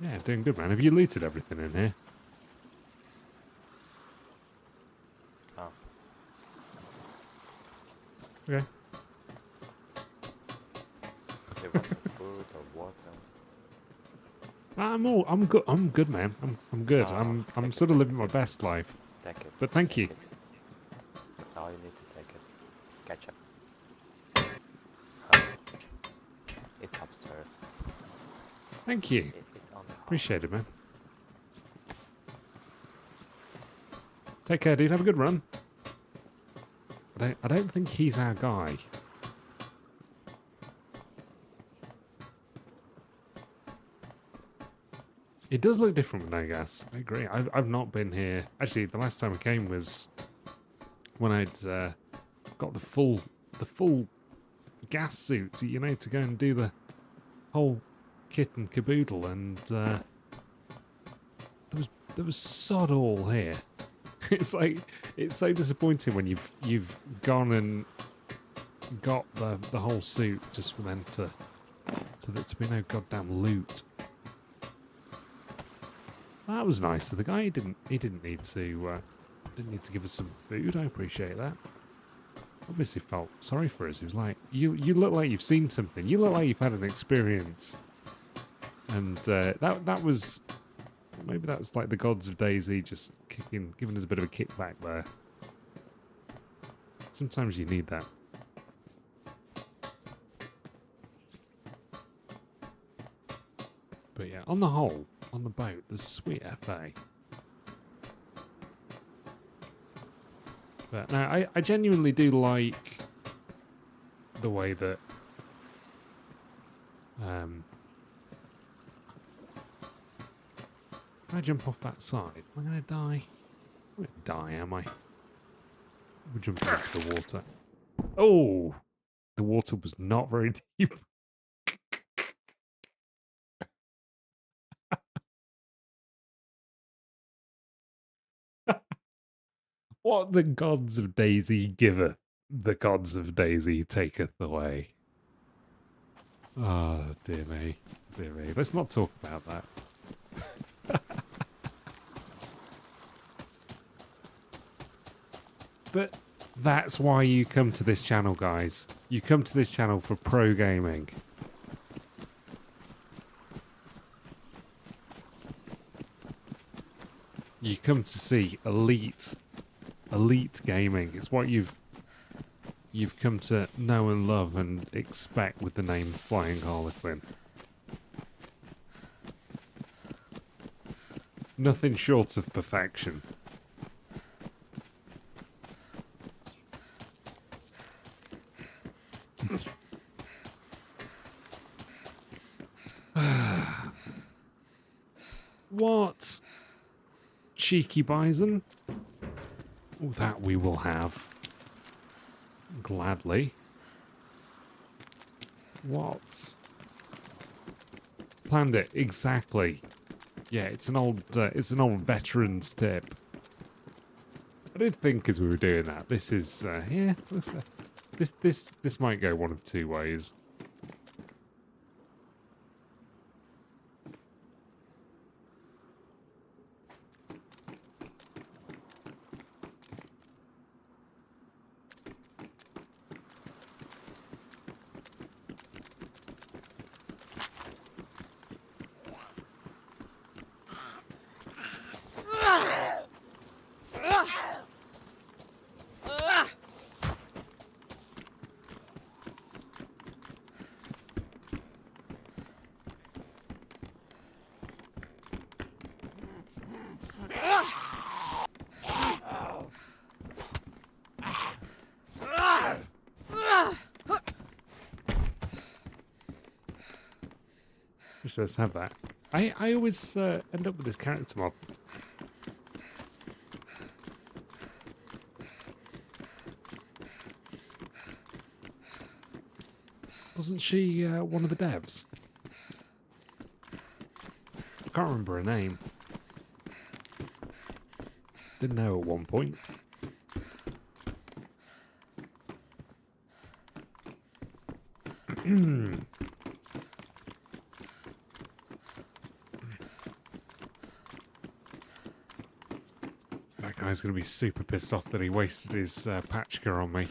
Yeah, doing good, man. Have you looted everything in here? Oh. Okay. There was some food or water. I'm good, man. I'm good. Oh, I'm sort of living my best life. Take it. But thank you. Take it. Now you need to take it. Ketchup. It's upstairs. Thank you. It's on the house. Appreciate it, man. Take care, dude. Have a good run. I don't think he's our guy. It does look different with no gas. I agree. I've not been here. Actually, the last time I came was when I'd got the full gas suit, you know, to go and do the whole kit and caboodle, and there was sod all here. It's like, it's so disappointing when you've gone and got the whole suit just for them to be no goddamn loot. That was nice of the guy. He didn't need to give us some food. I appreciate that. Obviously felt sorry for us. He was like, you look like you've seen something. You look like you've had an experience. And that was, maybe that's like the gods of DayZ just giving us a bit of a kickback there. Sometimes you need that. But yeah, on the whole, on the boat, there's sweet FA. But no, I genuinely do like the way that if I jump off that side, am I gonna die? I'm gonna die, am I? We're jumping into the water. Oh, the water was not very deep. What the gods of DayZ giveth, the gods of DayZ taketh away. Oh, dear me. Dear me. Let's not talk about that. But that's why you come to this channel, guys. You come to this channel for pro gaming. You come to see elite gaming. It's what you've come to know and love and expect with the name Flying Harlequin. Nothing short of perfection. What? Cheeky bison? Oh, that we will have. Gladly. What? Planned it, exactly. Yeah, it's an old veteran's tip. I did think as we were doing that, this is, yeah, this might go one of two ways. Just let's have that. I always end up with this character mod. Wasn't she one of the devs? I can't remember her name. Didn't know at one point. That guy's going to be super pissed off that he wasted his patchka on me.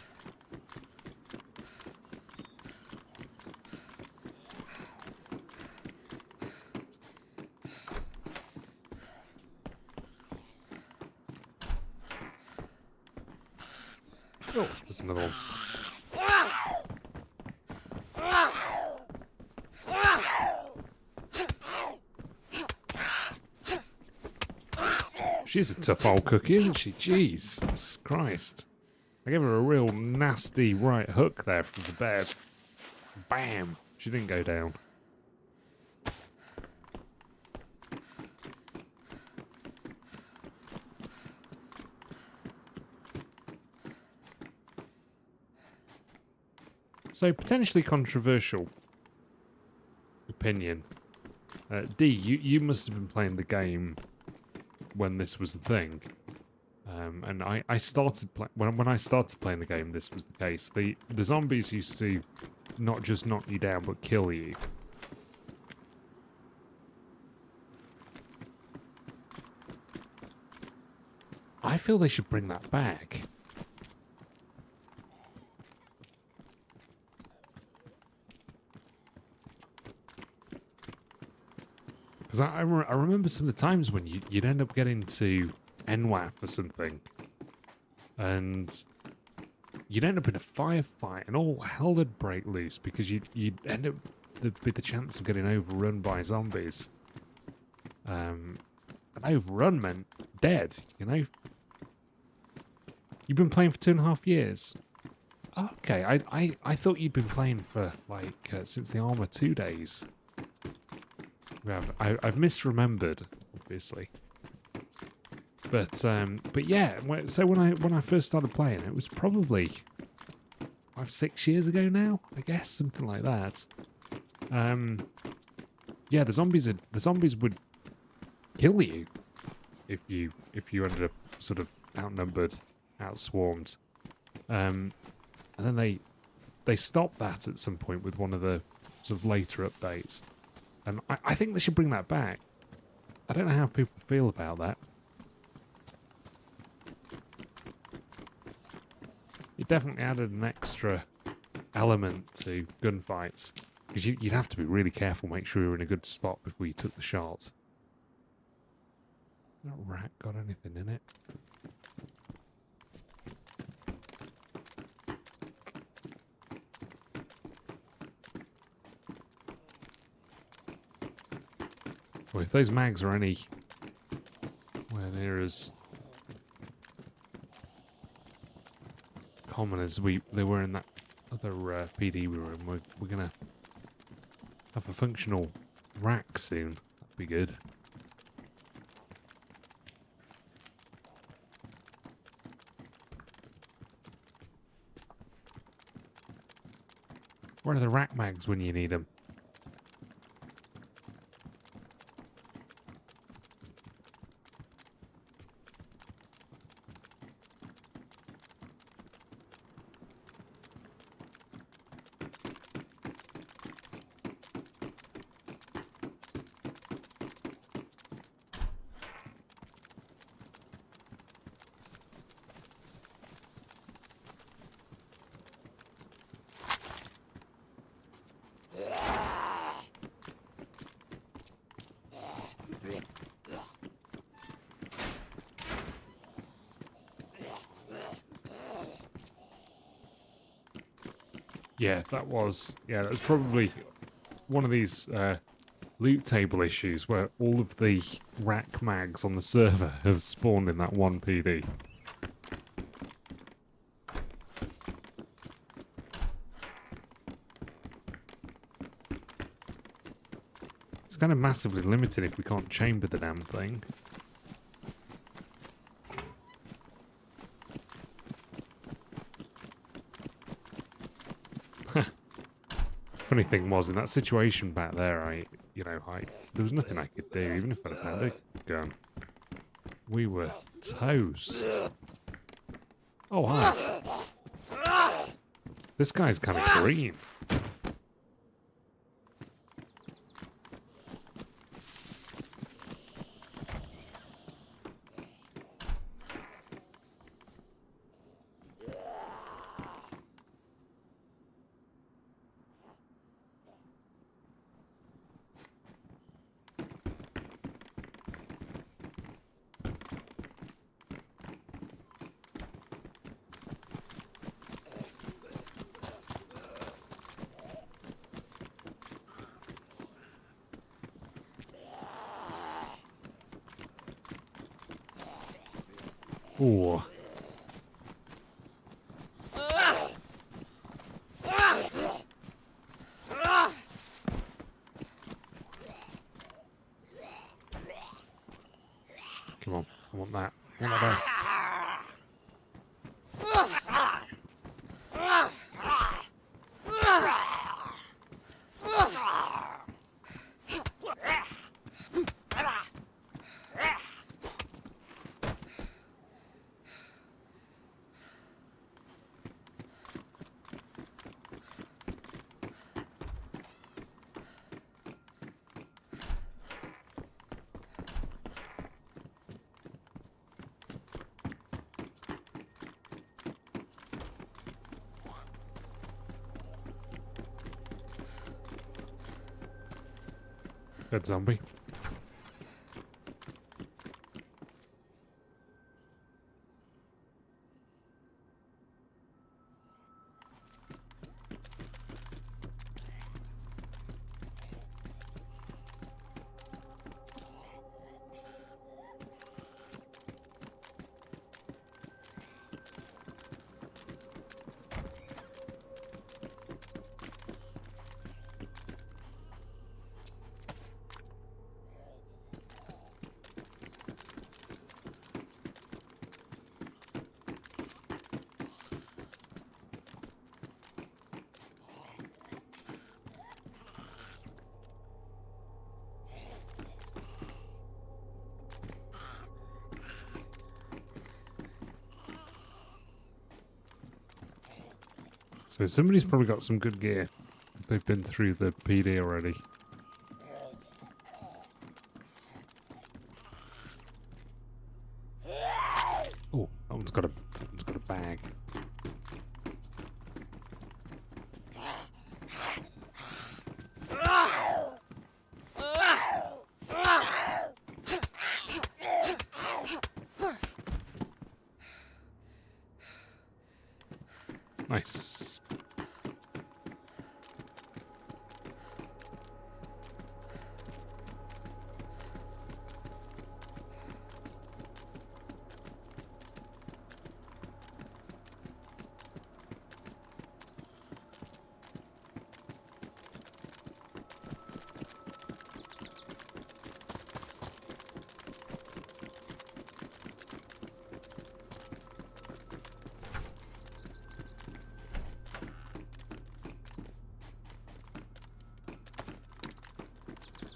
Oh, there's another one. She's a tough old cookie, isn't she? Jesus Christ. I gave her a real nasty right hook there from the bed. Bam! She didn't go down. So, potentially controversial opinion. D, you must have been playing the game when this was the thing. And I started when I started playing the game, this was the case. The zombies used to not just knock you down, but kill you. I feel they should bring that back. Because I remember some of the times when you'd end up getting to NWAF or something, and you'd end up in a firefight, and all hell would break loose because you'd end up with the chance of getting overrun by zombies. And overrun meant dead, you know? You've been playing for 2.5 years. Okay, I thought you'd been playing for, like, since the Arma 2 days. I've misremembered, obviously. But yeah, so when I first started playing, it was probably 5-6 years ago now, I guess, something like that. Yeah, the zombies would kill you if you ended up sort of outnumbered, outswarmed. And then they stopped that at some point with one of the sort of later updates. And I think they should bring that back. I don't know how people feel about that. It definitely added an extra element to gunfights. Because you'd have to be really careful, make sure you're in a good spot before you took the shot. That rat got anything in it? Well, if those mags are anywhere near as common as they were in that other PD we were in, we're gonna have a functional rack soon. That'd be good. Where are the rack mags when you need them? Yeah, that was probably one of these loot table issues where all of the rack mags on the server have spawned in that one PD. It's kind of massively limited if we can't chamber the damn thing. Funny thing was, in that situation back there, there was nothing I could do, even if I'd had a gun. We were toast. Oh, hi. This guy's kind of green. Ooh. Come on, I want that. I want the best. Dead zombie. So somebody's probably got some good gear. They've been through the PD already. Oh, that one's got a bag. Nice.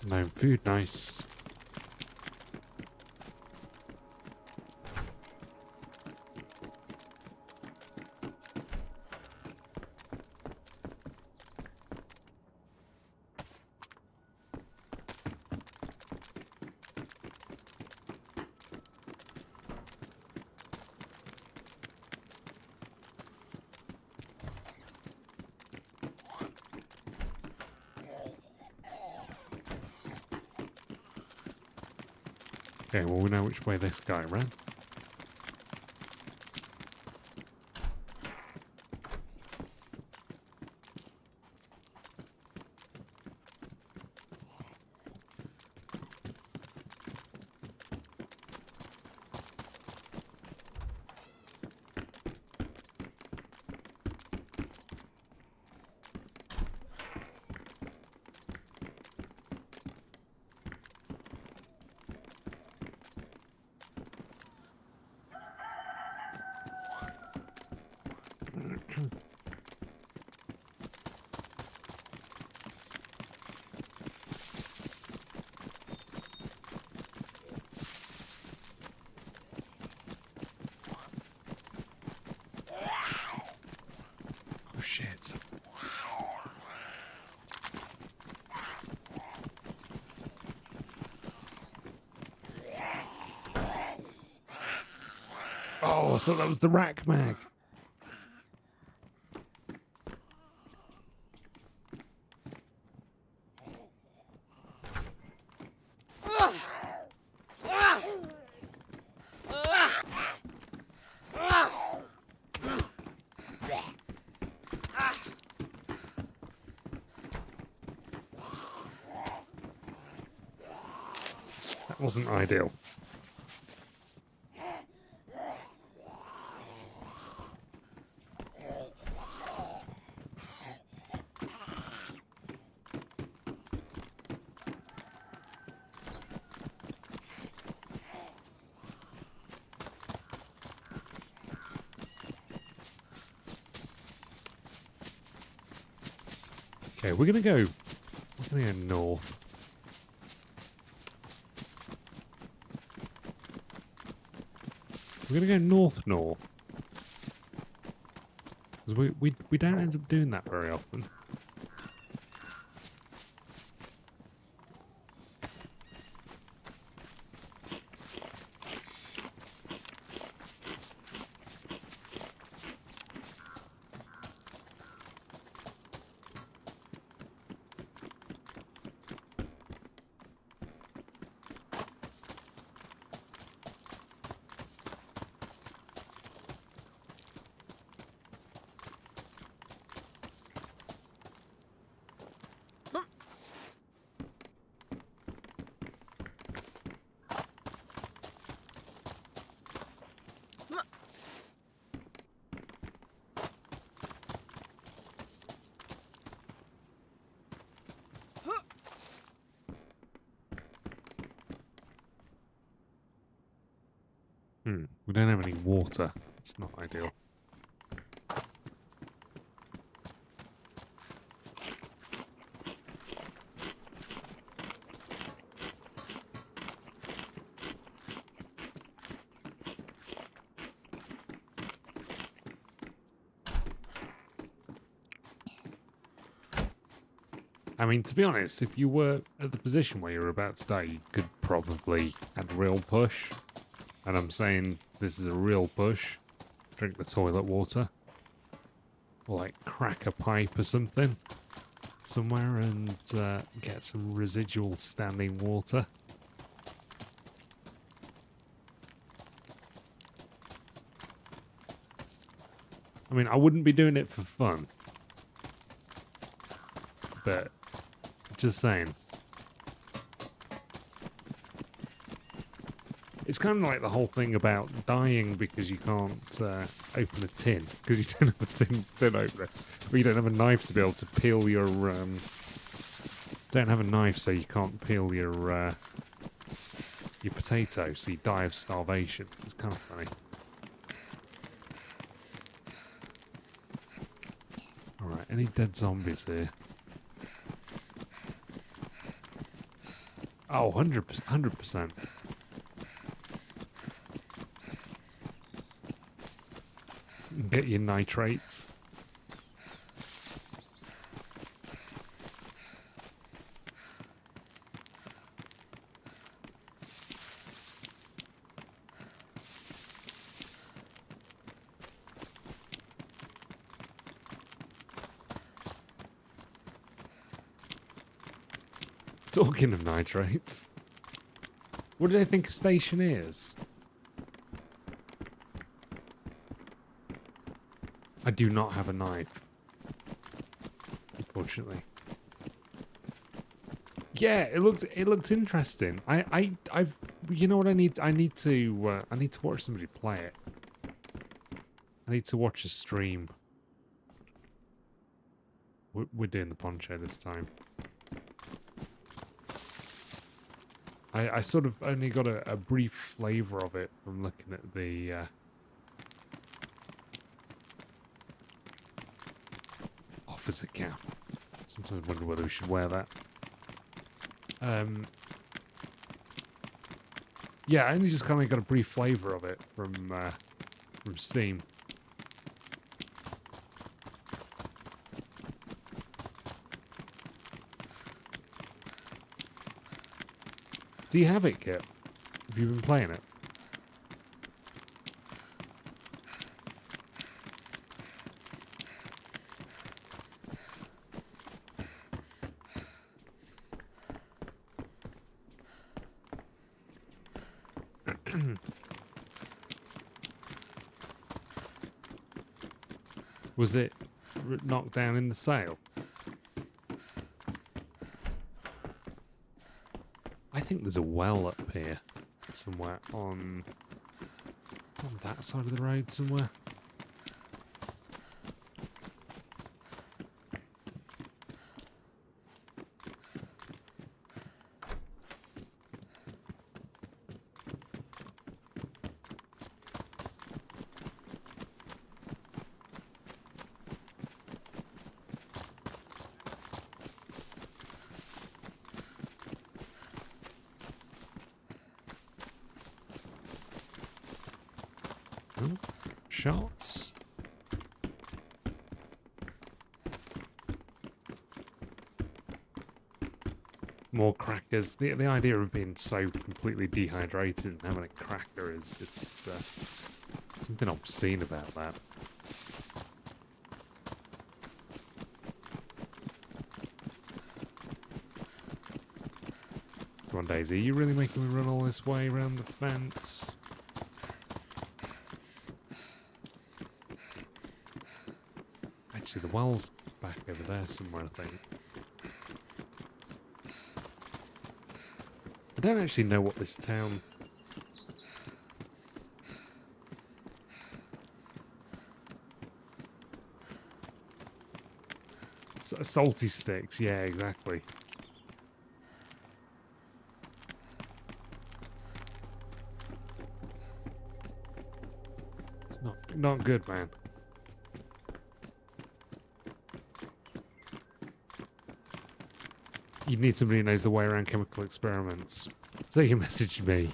No food, nice. Okay, well we know which way this guy ran. Oh shit. Oh, I thought that was the rack mag. That wasn't ideal. Okay, we're gonna go north. We're gonna go north. Because we don't end up doing that very often. We don't have any water. It's not ideal. I mean, to be honest, if you were at the position where you're about to die, you could probably add a real push. And I'm saying this is a real push. Drink the toilet water. Or like crack a pipe or something. Somewhere and get some residual standing water. I mean, I wouldn't be doing it for fun. But, just saying. It's kind of like the whole thing about dying because you can't open a tin. Because you don't have a tin opener. Or you don't have a knife to be able to peel your... don't have a knife so you can't peel your potato. So you die of starvation. It's kind of funny. Alright, any dead zombies here? Oh, 100%. Get your nitrates. Talking of nitrates, what do they think of stationeers? I do not have a knife, unfortunately. Yeah, it looks interesting. I've you know what I need? I need to watch somebody play it. I need to watch a stream. We're doing the poncho this time. I sort of only got a brief flavour of it from looking at the officer cap. Sometimes I wonder whether we should wear that. Yeah, I only just kind of got a brief flavour of it from Steam. Do you have it, Kit? Have you been playing it? Was it knocked down in the sale? I think there's a well up here somewhere on that side of the road somewhere. Shots. More crackers. The idea of being so completely dehydrated and having a cracker is just something obscene about that. Come on, DayZ, are you really making me run all this way around the fence? Actually, the well's back over there somewhere, I think. I don't actually know what this town... Salty sticks, yeah, exactly. Not good, man. You need somebody who knows the way around chemical experiments. So you messaged me.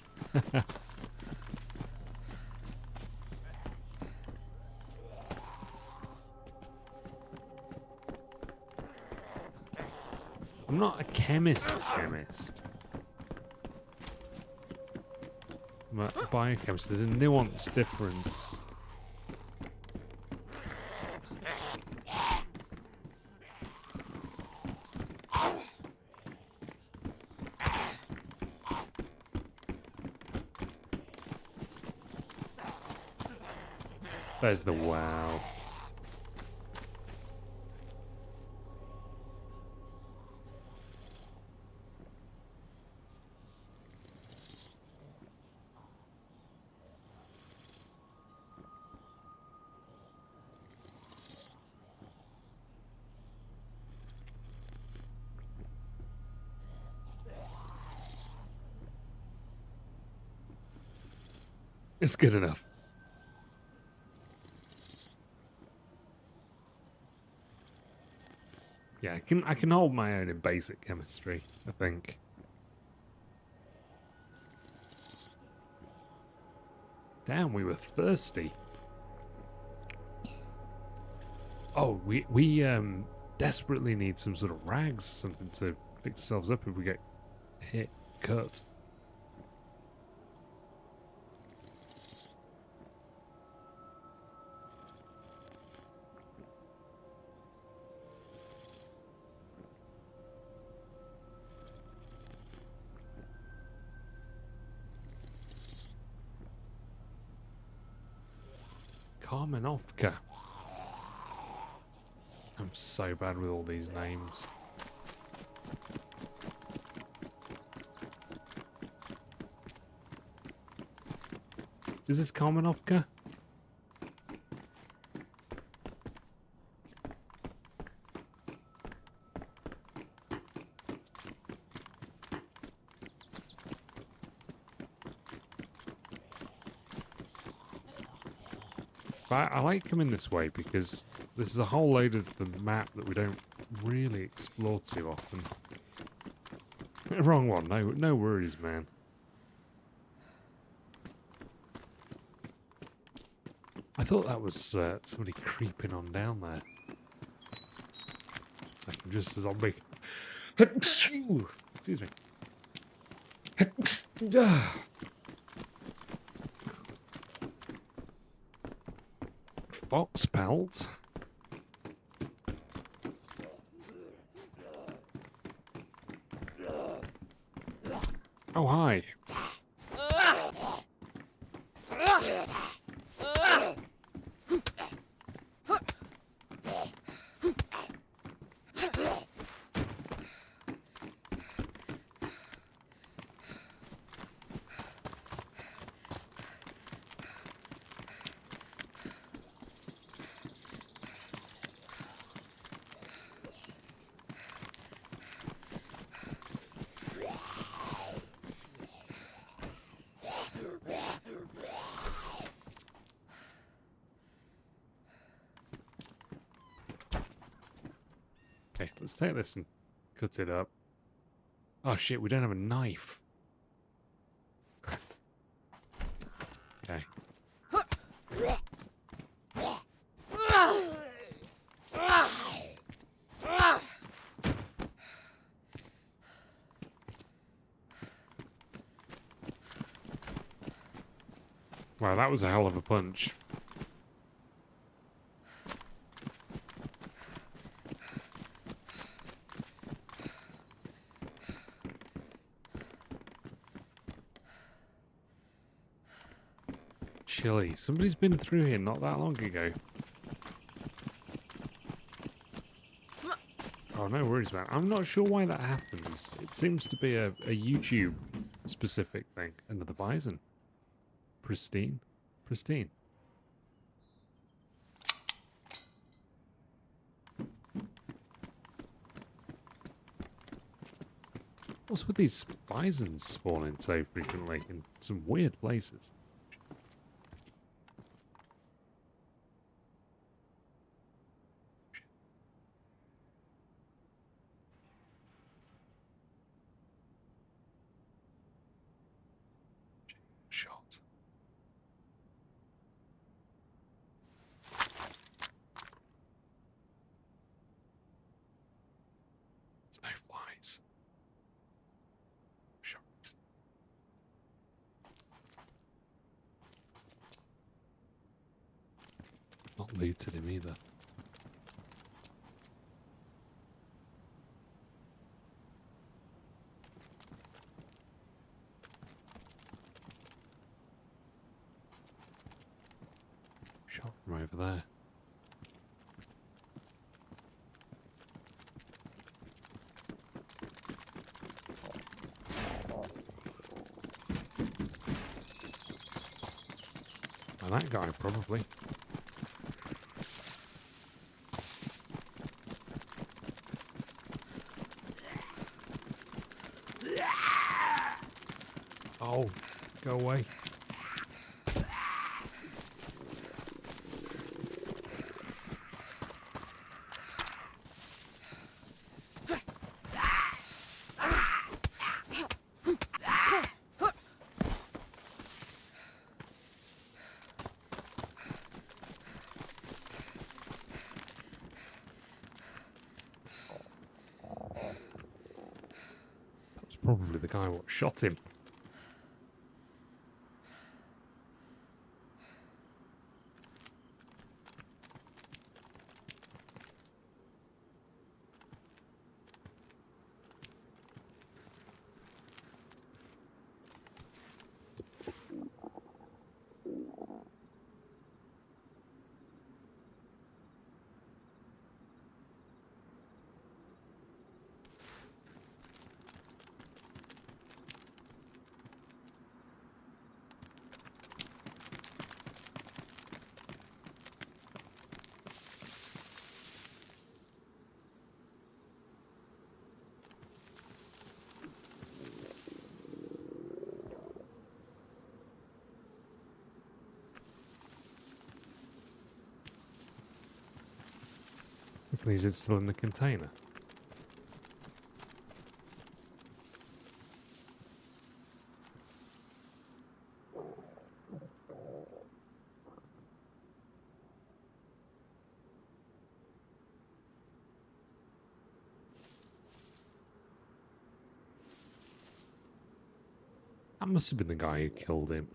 I'm not a chemist. I'm a biochemist. There's a nuanced difference. There's the wow. It's good enough. Yeah, I can hold my own in basic chemistry, I think. Damn, we were thirsty. Oh, we desperately need some sort of rags or something to fix ourselves up if we get hit, cut. Karmenovka. I'm so bad with all these names. Is this Karmenovka? I like coming this way because this is a whole load of the map that we don't really explore too often. Wrong one. No worries, man. I thought that was somebody creeping on down there. It's like I'm just a zombie. Excuse me. Fox pelt. Oh, hi. Okay, let's take this and cut it up. Oh shit, we don't have a knife. Okay. Wow, that was a hell of a punch. Chilly. Somebody's been through here not that long ago. Oh, no worries, man. I'm not sure why that happens. It seems to be a YouTube specific thing. Another bison. Pristine. Pristine. What's with these bisons spawning so frequently in some weird places? Nice. Sharks. Not looted him either. Shot from over there. Well, that guy probably. Oh, go away. That was probably the guy what shot him. Is it still in the container? That must have been the guy who killed him.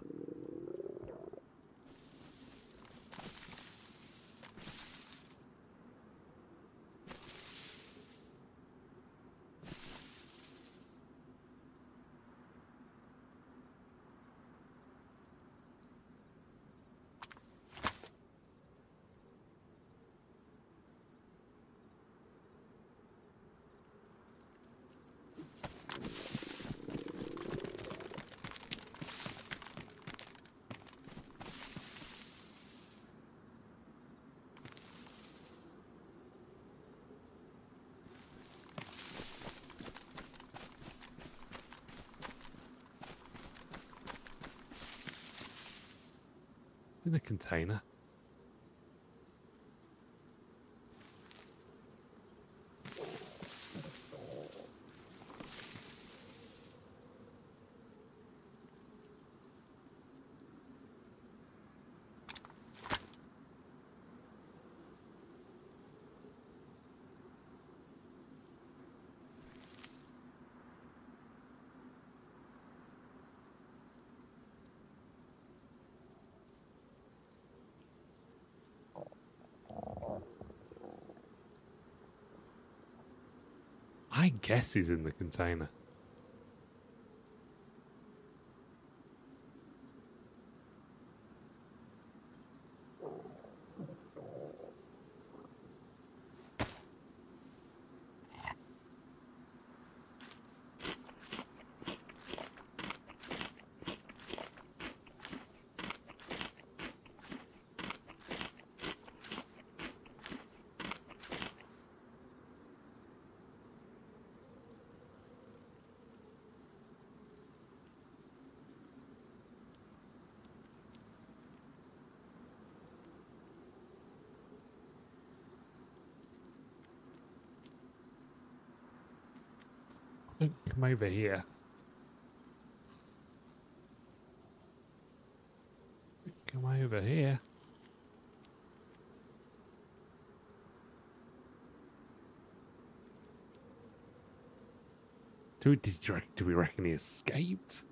In the container. I guess he's in the container. Come over here. Come over here. Do we reckon he escaped?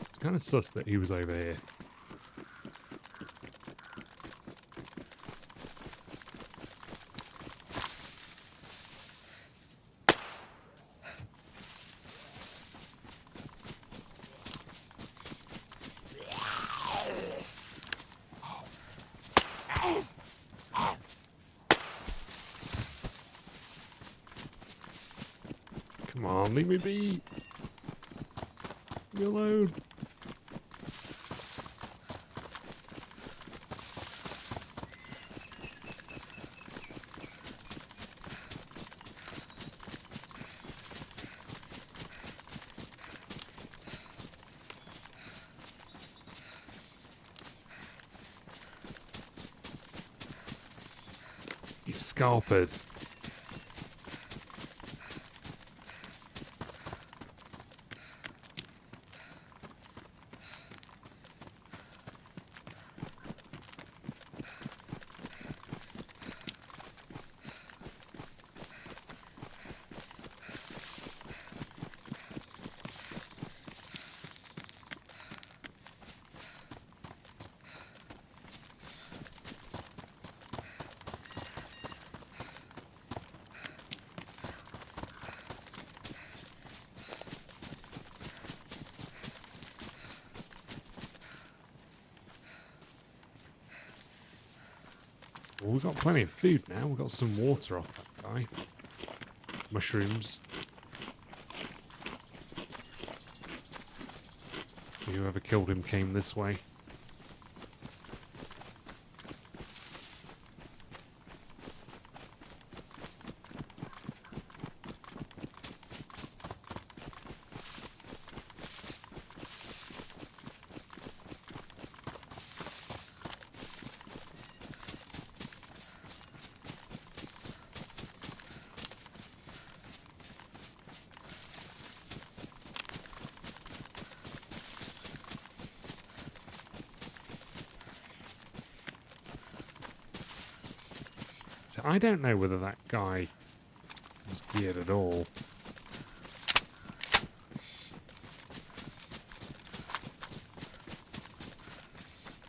It's kind of sus that he was over here. Come on, leave me be. Leave me alone. He's scarpered. Well, we've got plenty of food now. We've got some water off that guy. Mushrooms. Whoever killed him came this way. So I don't know whether that guy was geared at all.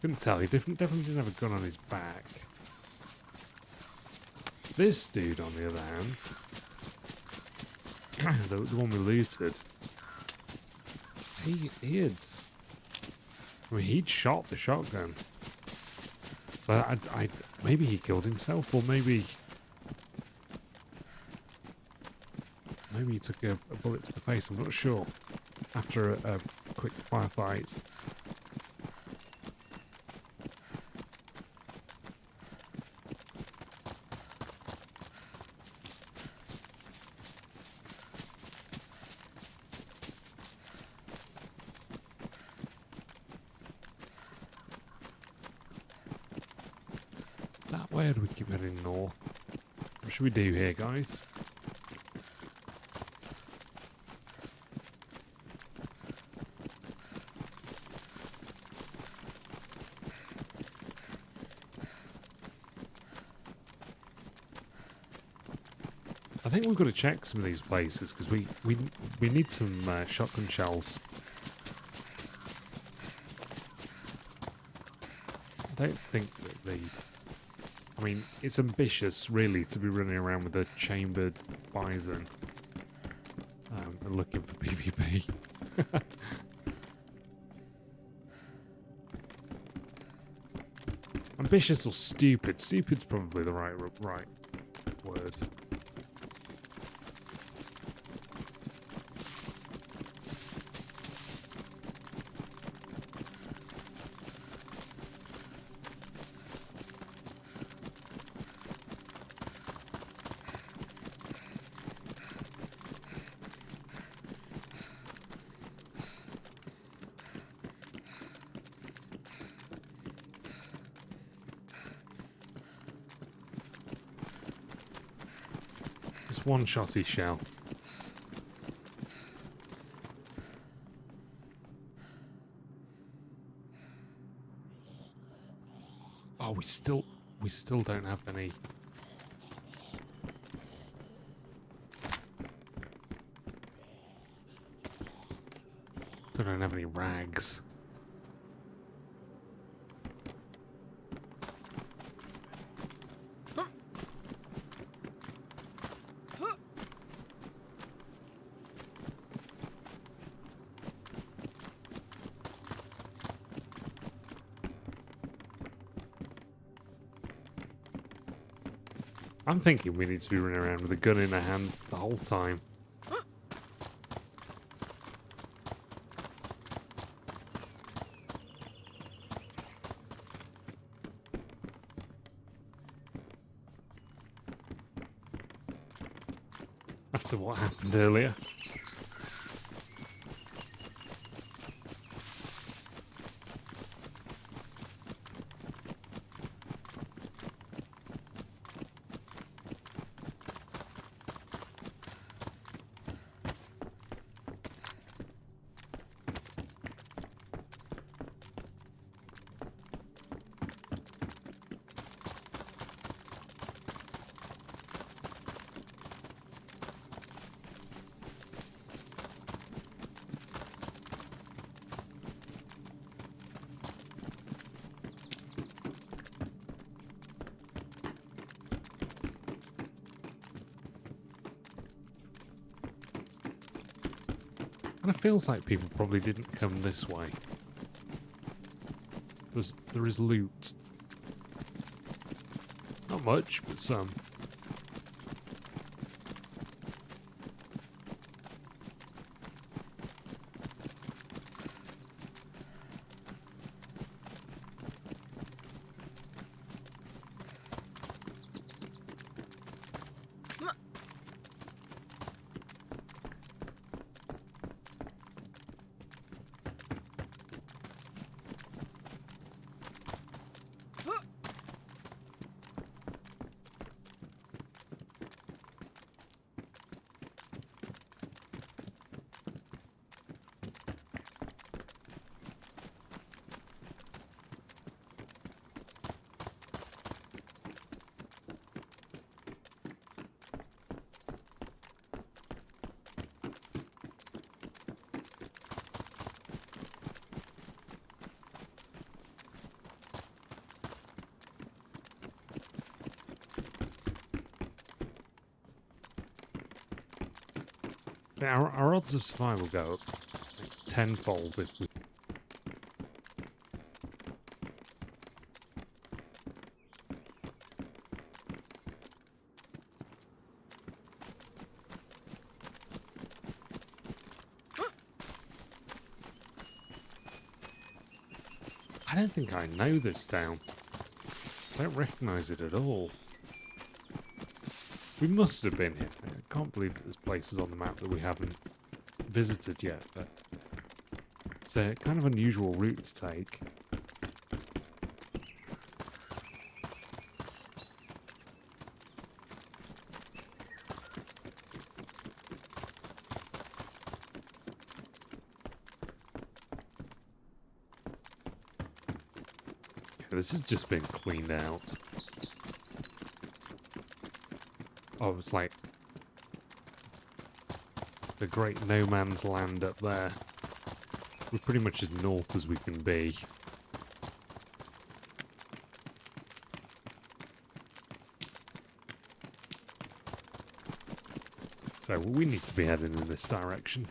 Couldn't tell. He definitely didn't have a gun on his back. This dude, on the other hand, the one we looted, he'd shot the shotgun. So I maybe he killed himself, or maybe he took a bullet to the face. I'm not sure. After a quick firefight. That way, or do we keep heading north? What should we do here, guys? I think we've got to check some of these places because we need some shotgun shells. I don't think that the... I mean, it's ambitious, really, to be running around with a chambered bison and looking for PvP. Ambitious or stupid? Stupid's probably the right word. Just one shotty shell. Oh, we still don't have any. Still don't have any rags. I'm thinking we need to be running around with a gun in our hands the whole time. After what happened earlier. And it feels like people probably didn't come this way. There is loot. Not much, but some. Our odds of survival go up like tenfold if we... I don't think I know this town. I don't recognise it at all. We must have been here. I can't believe that there's places on the map that we haven't visited yet, but it's a kind of unusual route to take. This has just been cleaned out. Oh, it's like the great no man's land up there. We're pretty much as north as we can be. So we need to be heading in this direction.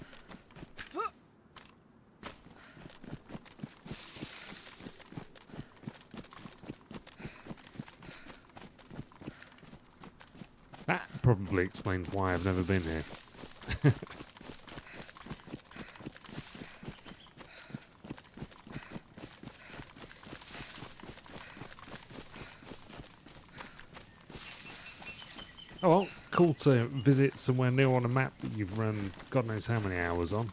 That probably explains why I've never been here. Oh well, cool to visit somewhere new on a map that you've run God knows how many hours on.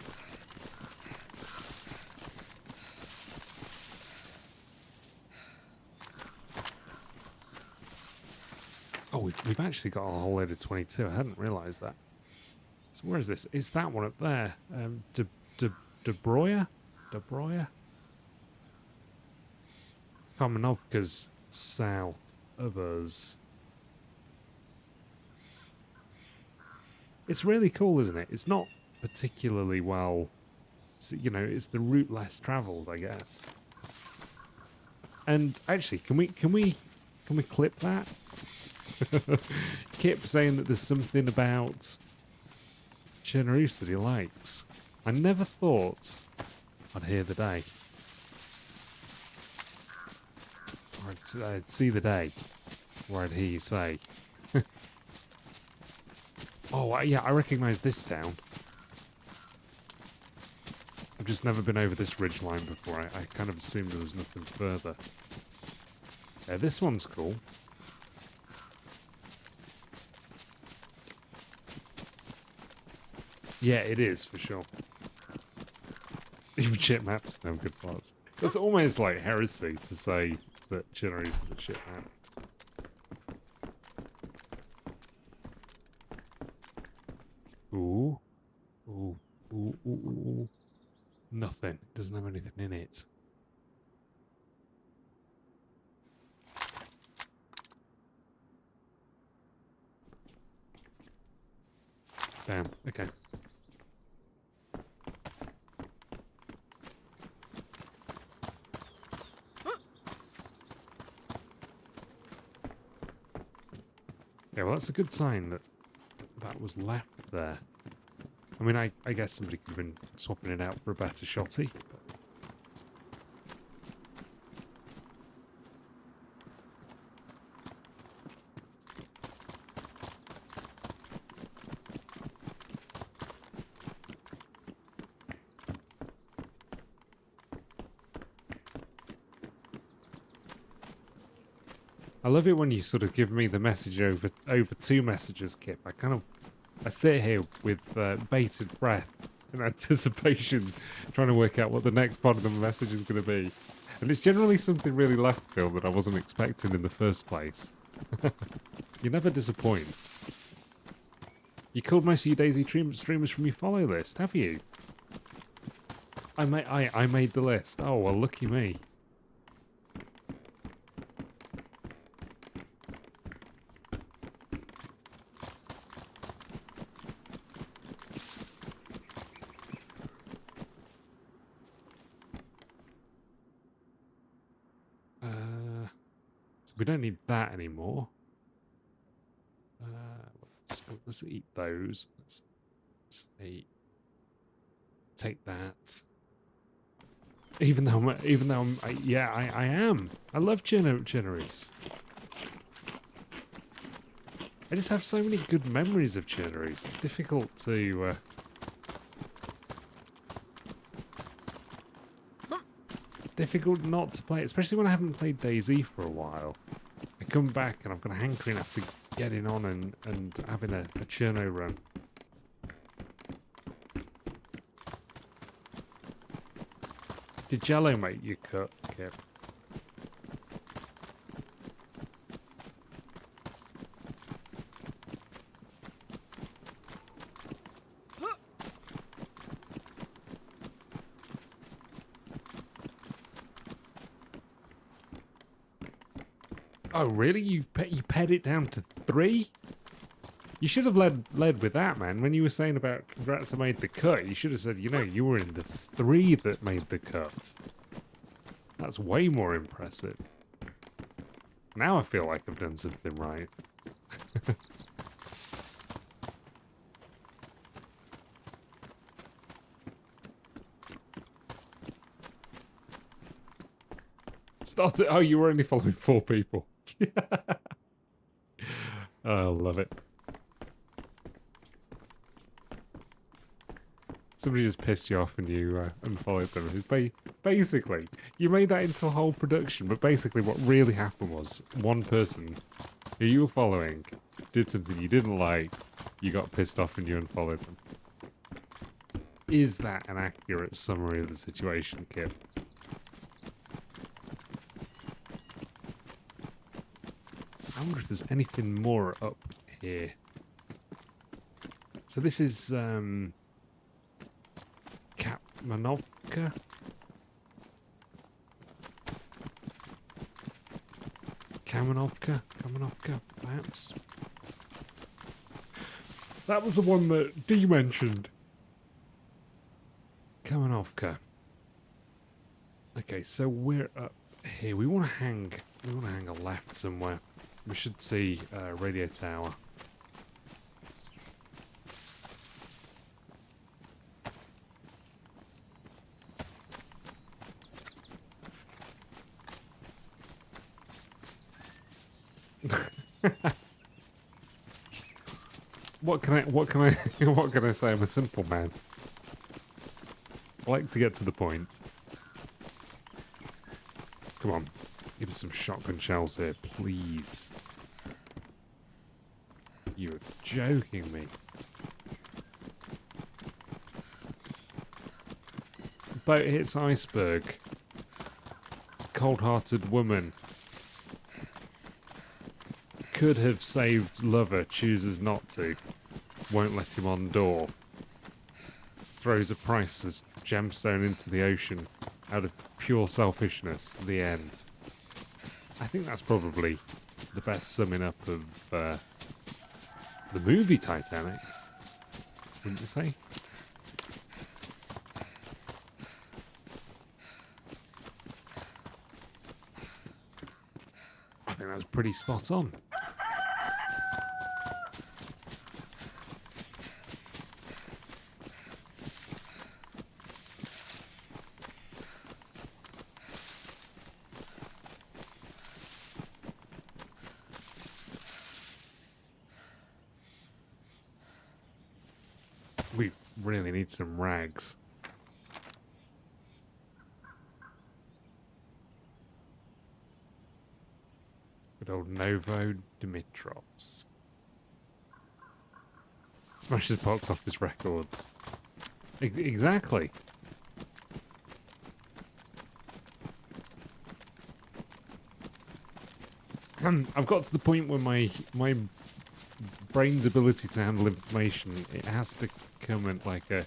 Oh, we've actually got a whole load of 22. I hadn't realised that. So where is this? It's that one up there. De Broyer? Kamenovka's south of us. It's really cool, isn't it? It's not particularly well, you know, it's the route less travelled, I guess. And actually, can we clip that? Kip saying that there's something about Chernarus that he likes. I never thought I'd hear the day. Or I'd see the day where I'd hear you say. Oh, yeah, I recognise this town. I've just never been over this ridgeline before. I kind of assumed there was nothing further. Yeah, this one's cool. Yeah, it is, for sure. Even shit maps know good parts. It's almost like heresy to say that Chernarus is a shit map. Ooh. Ooh. Ooh, ooh, ooh. Nothing. Doesn't have anything in it. Damn. Okay. Yeah, well, that's a good sign that that was left there. I mean, I guess somebody could have been swapping it out for a better shotty. I love it when you sort of give me the message over two messages, Kip. I sit here with bated breath in anticipation, trying to work out what the next part of the message is going to be. And it's generally something really left field that I wasn't expecting in the first place. You never disappoint. You killed most of your DayZ streamers from your follow list, have you? I made the list. Oh, well, lucky me. We don't need that anymore. So let's eat those. Let's eat. Take that. Even though I am. I love Chernarus. I just have so many good memories of Chernarus. It's difficult to. It's difficult not to play, especially when I haven't played DayZ for a while. I come back and I've got a hankering after getting on and having a Cherno run. Did Jello make you cut, Kip? Oh, really? You pared it down to 3? You should have led with that, man. When you were saying about congrats, I made the cut, you should have said, you know, you were in the 3 that made the cut. That's way more impressive. Now I feel like I've done something right. Start it. Oh, you were only following 4 people. Oh, I love it. Somebody just pissed you off and you unfollowed them. It's basically, you made that into a whole production, but basically what really happened was one person who you were following did something you didn't like, you got pissed off and you unfollowed them. Is that an accurate summary of the situation, Kip? I wonder if there's anything more up here. So this is Kamenovka. Kamenovka, perhaps. That was the one that Dee mentioned. Kamenovka. Okay, so we're up here. We want to hang a left somewhere. We should see radio tower. What can I say? I'm a simple man. I like to get to the point. Come on, give us some shotgun shells here, please. You're joking me. Boat hits iceberg. Cold-hearted woman. Could have saved lover, chooses not to. Won't let him on door. Throws a priceless gemstone into the ocean out of pure selfishness. The end. I think that's probably the best summing up of the movie Titanic. Wouldn't you say? I think that's pretty spot on. We really need some rags. Good old Novo Dimitrovs. Smashes box office records. Exactly. I've got to the point where my brain's ability to handle information, it has to come at like a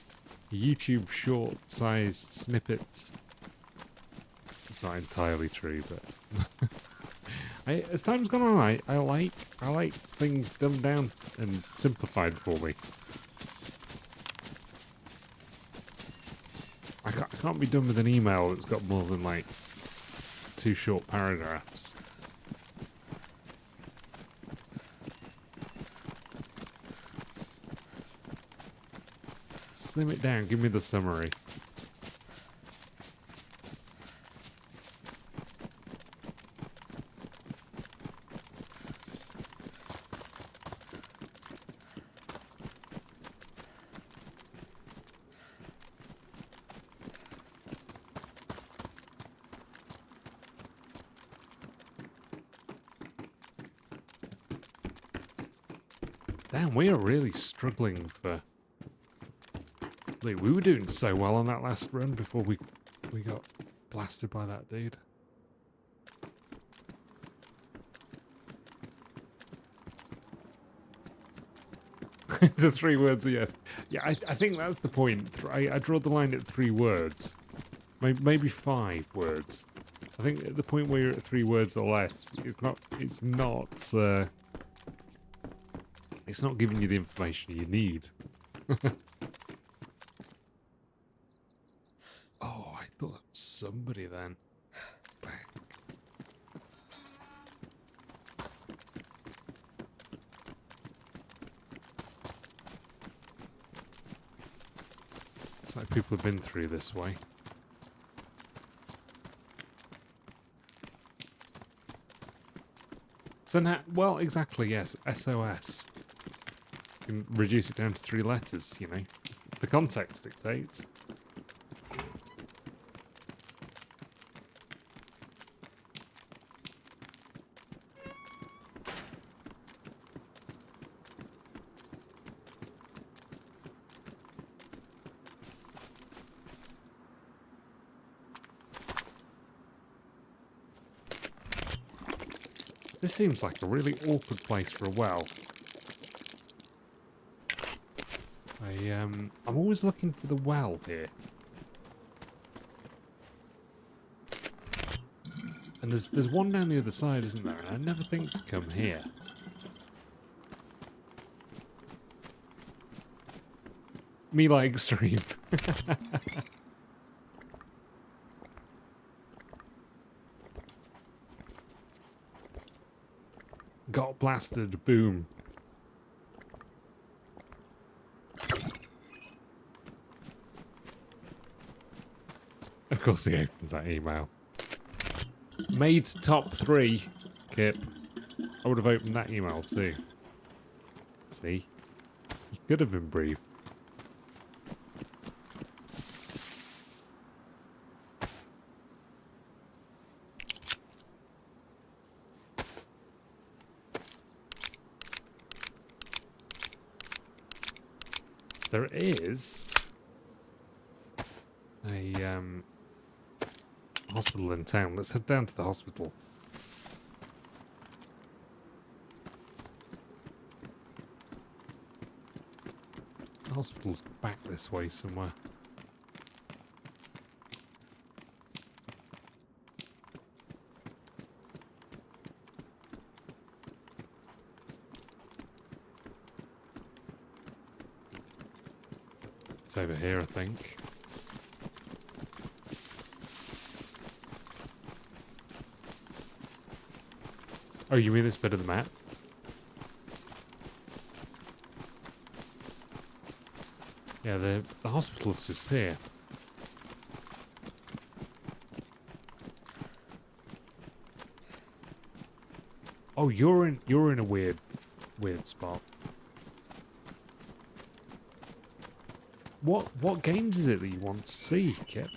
YouTube short-sized snippet. It's not entirely true, but as time's gone on, I like things dumbed down and simplified for me. I can't be done with an email that's got more than like 2 short paragraphs. Slim it down, give me the summary. Damn, we are really struggling for... Look, we were doing so well on that last run before we got blasted by that dude. To 3 words, yes. Yeah, I think that's the point. I draw the line at 3 words. Maybe 5 words. I think at the point where you're at 3 words or less, it's not giving you the information you need. Oh, I thought that was somebody then. Bang. It's like people have been through this way. So now, well, exactly, yes, SOS. You can reduce it down to 3 letters, you know. The context dictates. This seems like a really awkward place for a well. I'm always looking for the well here. And there's one down the other side, isn't there? And I never think to come here. Me like extreme. Got blasted, boom. Of course he opens that email. Made top 3, Kip. I would have opened that email too. See? You could have been brief. There is a hospital in town. Let's head down to the hospital. The hospital's back this way somewhere. It's over here, I think. Oh, you mean this bit of the map? Yeah, the hospital's just here. Oh, you're in a weird spot. What games is it that you want to see, Kip?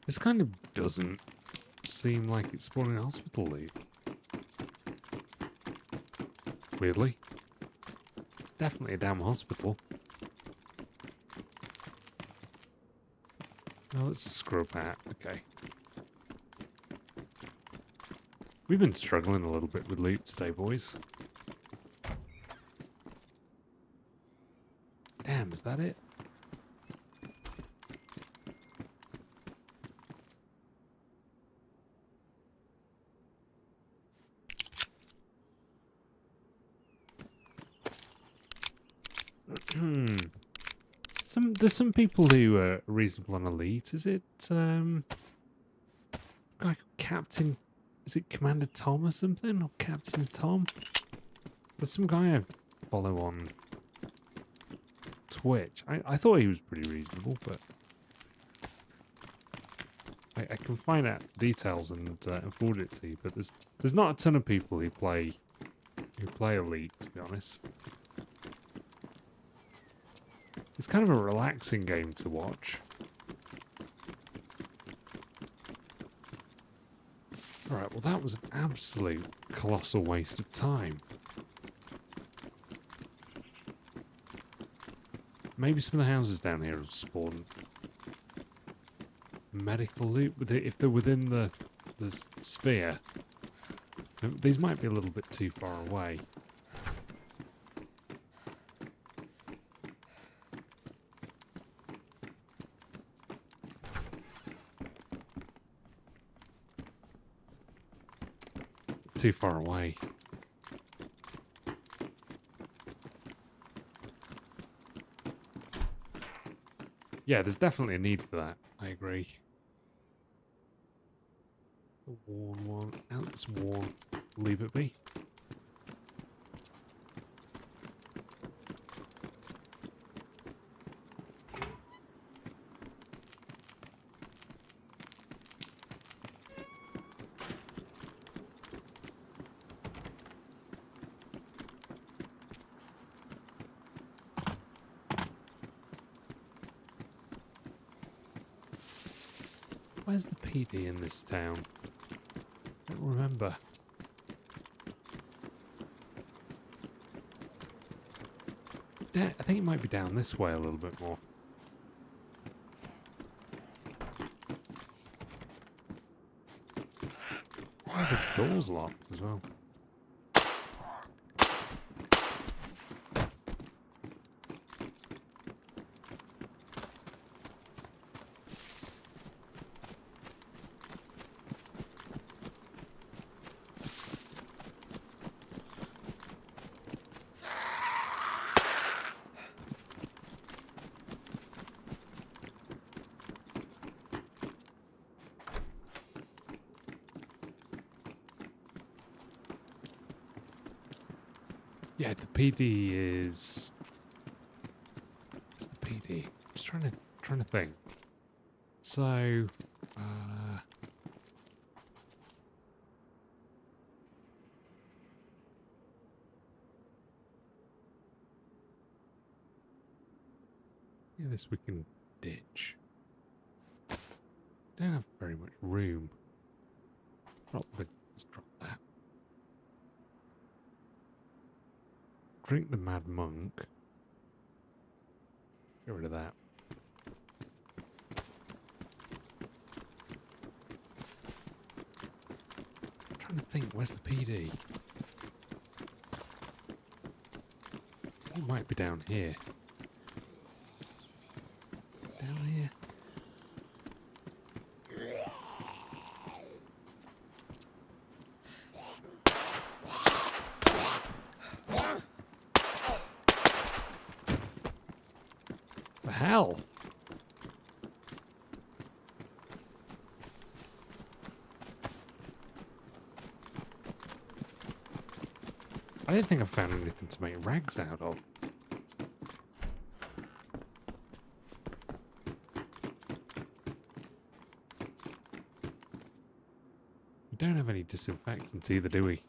This kind of doesn't seem like it's spawning a hospital loot. Weirdly. It's definitely a damn hospital. Oh, it's a scrub hat. Okay. We've been struggling a little bit with loot today, boys. Damn, is that it? There's some people who are reasonable on elite. Is it like Captain? Is it Commander Tom or something, or Captain Tom? There's some guy I follow on Twitch. I thought he was pretty reasonable, but I can find out details and forward it to you. But there's not a ton of people who play elite, to be honest. It's kind of a relaxing game to watch. Alright, well that was an absolute colossal waste of time. Maybe some of the houses down here will spawn medical loot if they're within the sphere. These might be a little bit too far away. too far away. Yeah, there's definitely a need for that. I agree. The worn one. Now it's worn. Leave it be. Where's the PD in this town? I don't remember. I think it might be down this way a little bit more. Oh, the door's locked as well. Yeah, the PD is. What's the PD? Just trying to think. So, yeah, this we can ditch. Don't have very much room. Let's drop that. Drink the Mad Monk. Get rid of that. I'm trying to think, where's the PD? It might be down here. Down here. The hell? I don't think I've found anything to make rags out of. We don't have any disinfectant either, do we?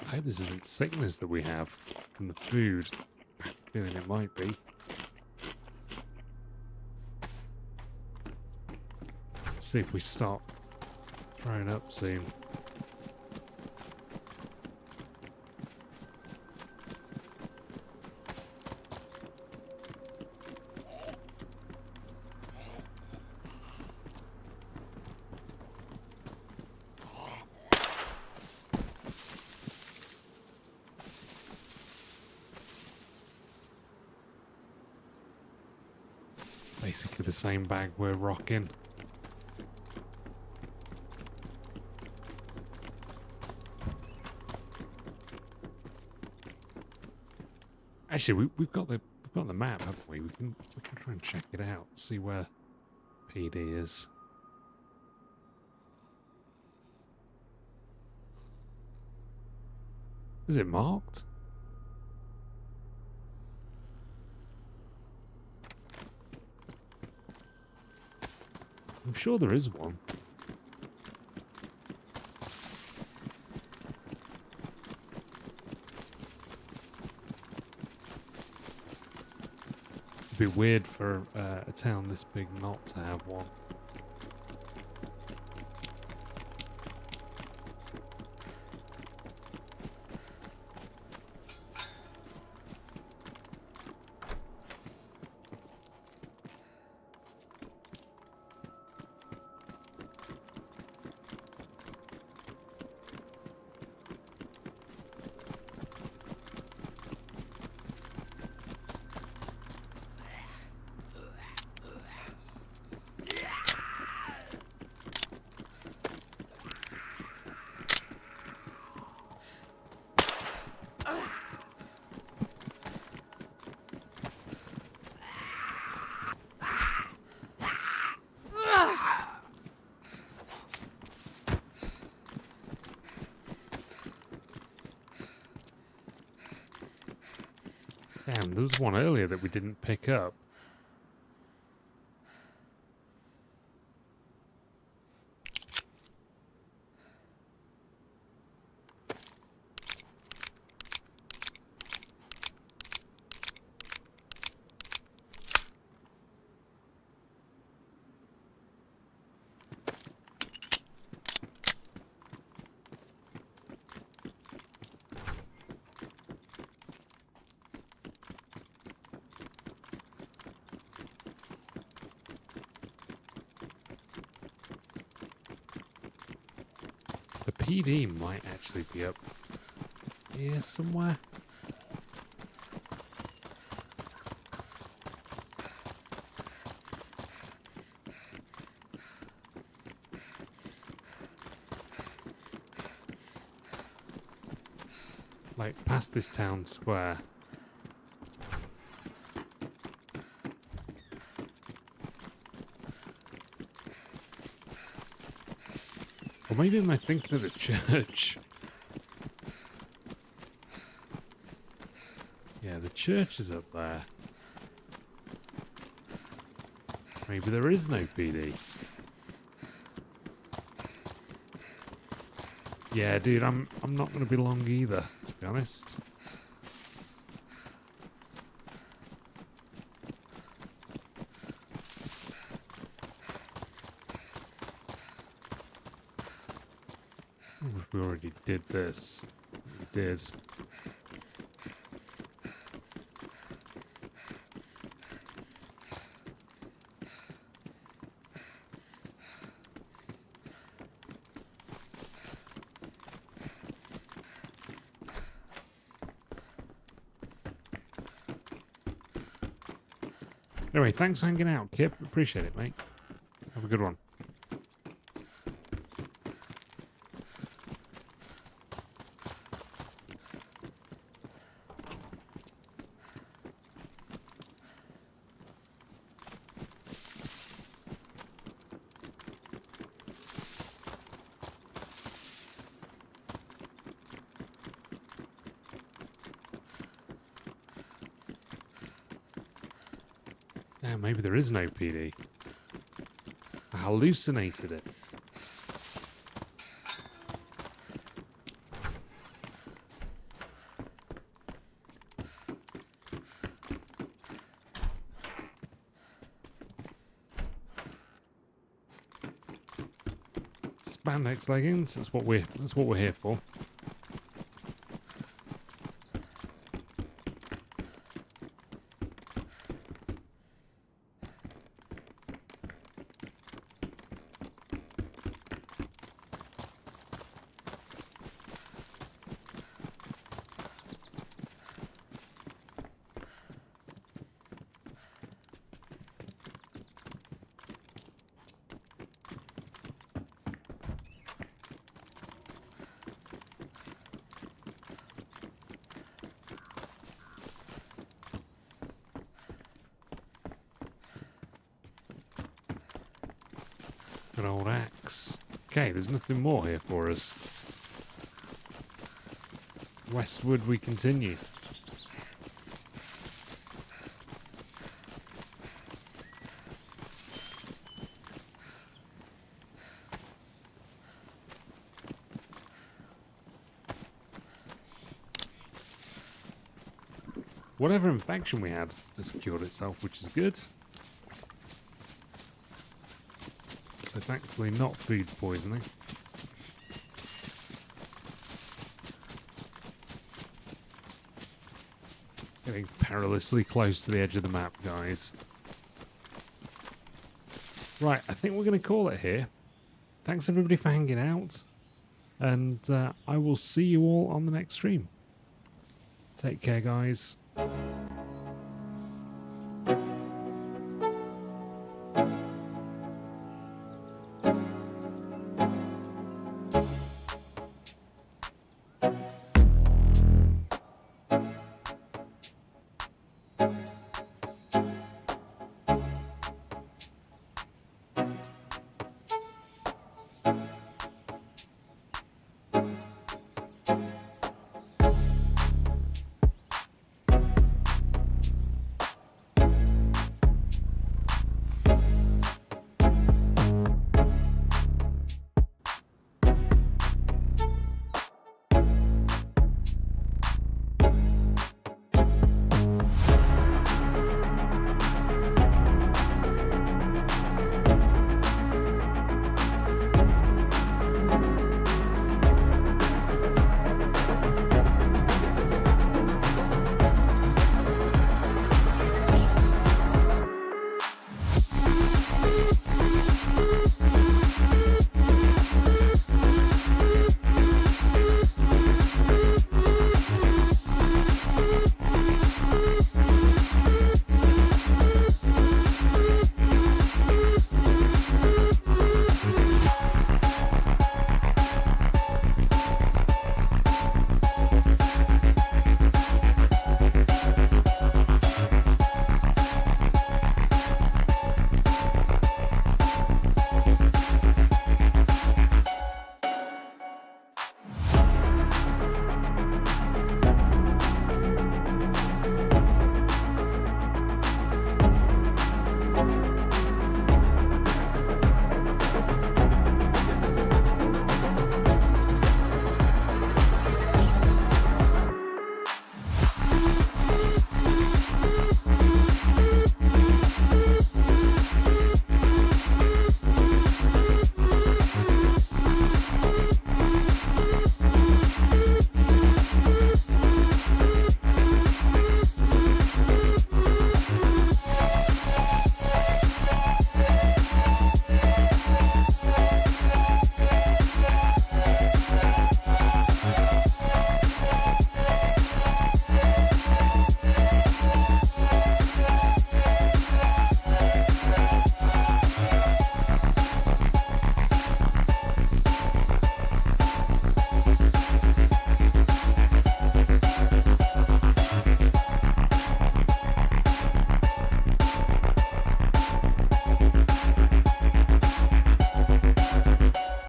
I hope this isn't sickness that we have from the food. I have a feeling it might be. Let's see if we stop throwing up soon. Basically the same bag we're rocking. Actually, we've got the map, haven't we? We can try and check it out, see where PD is. Is it marked? I'm sure there is one. It'd be weird for a town this big not to have one. Damn, there was one earlier that we didn't pick up. The PD might actually be up here somewhere. Like past this town square. Or maybe am I thinking of the church? Yeah, the church is up there. Maybe there is no PD. Yeah, dude, I'm not going to be long either, to be honest. Oh, we already did this. We did. Anyway, thanks for hanging out, Kip. Appreciate it, mate. Have a good one. Yeah, maybe there is no PD. I hallucinated it. Spandex leggings, that's what we're here for. An old axe. Okay, there's nothing more here for us. Westward we continue. Whatever infection we had has cured itself, which is good. So thankfully not food poisoning. Getting perilously close to the edge of the map, guys. Right, I think we're going to call it here. Thanks everybody for hanging out. And I will see you all on the next stream. Take care, guys.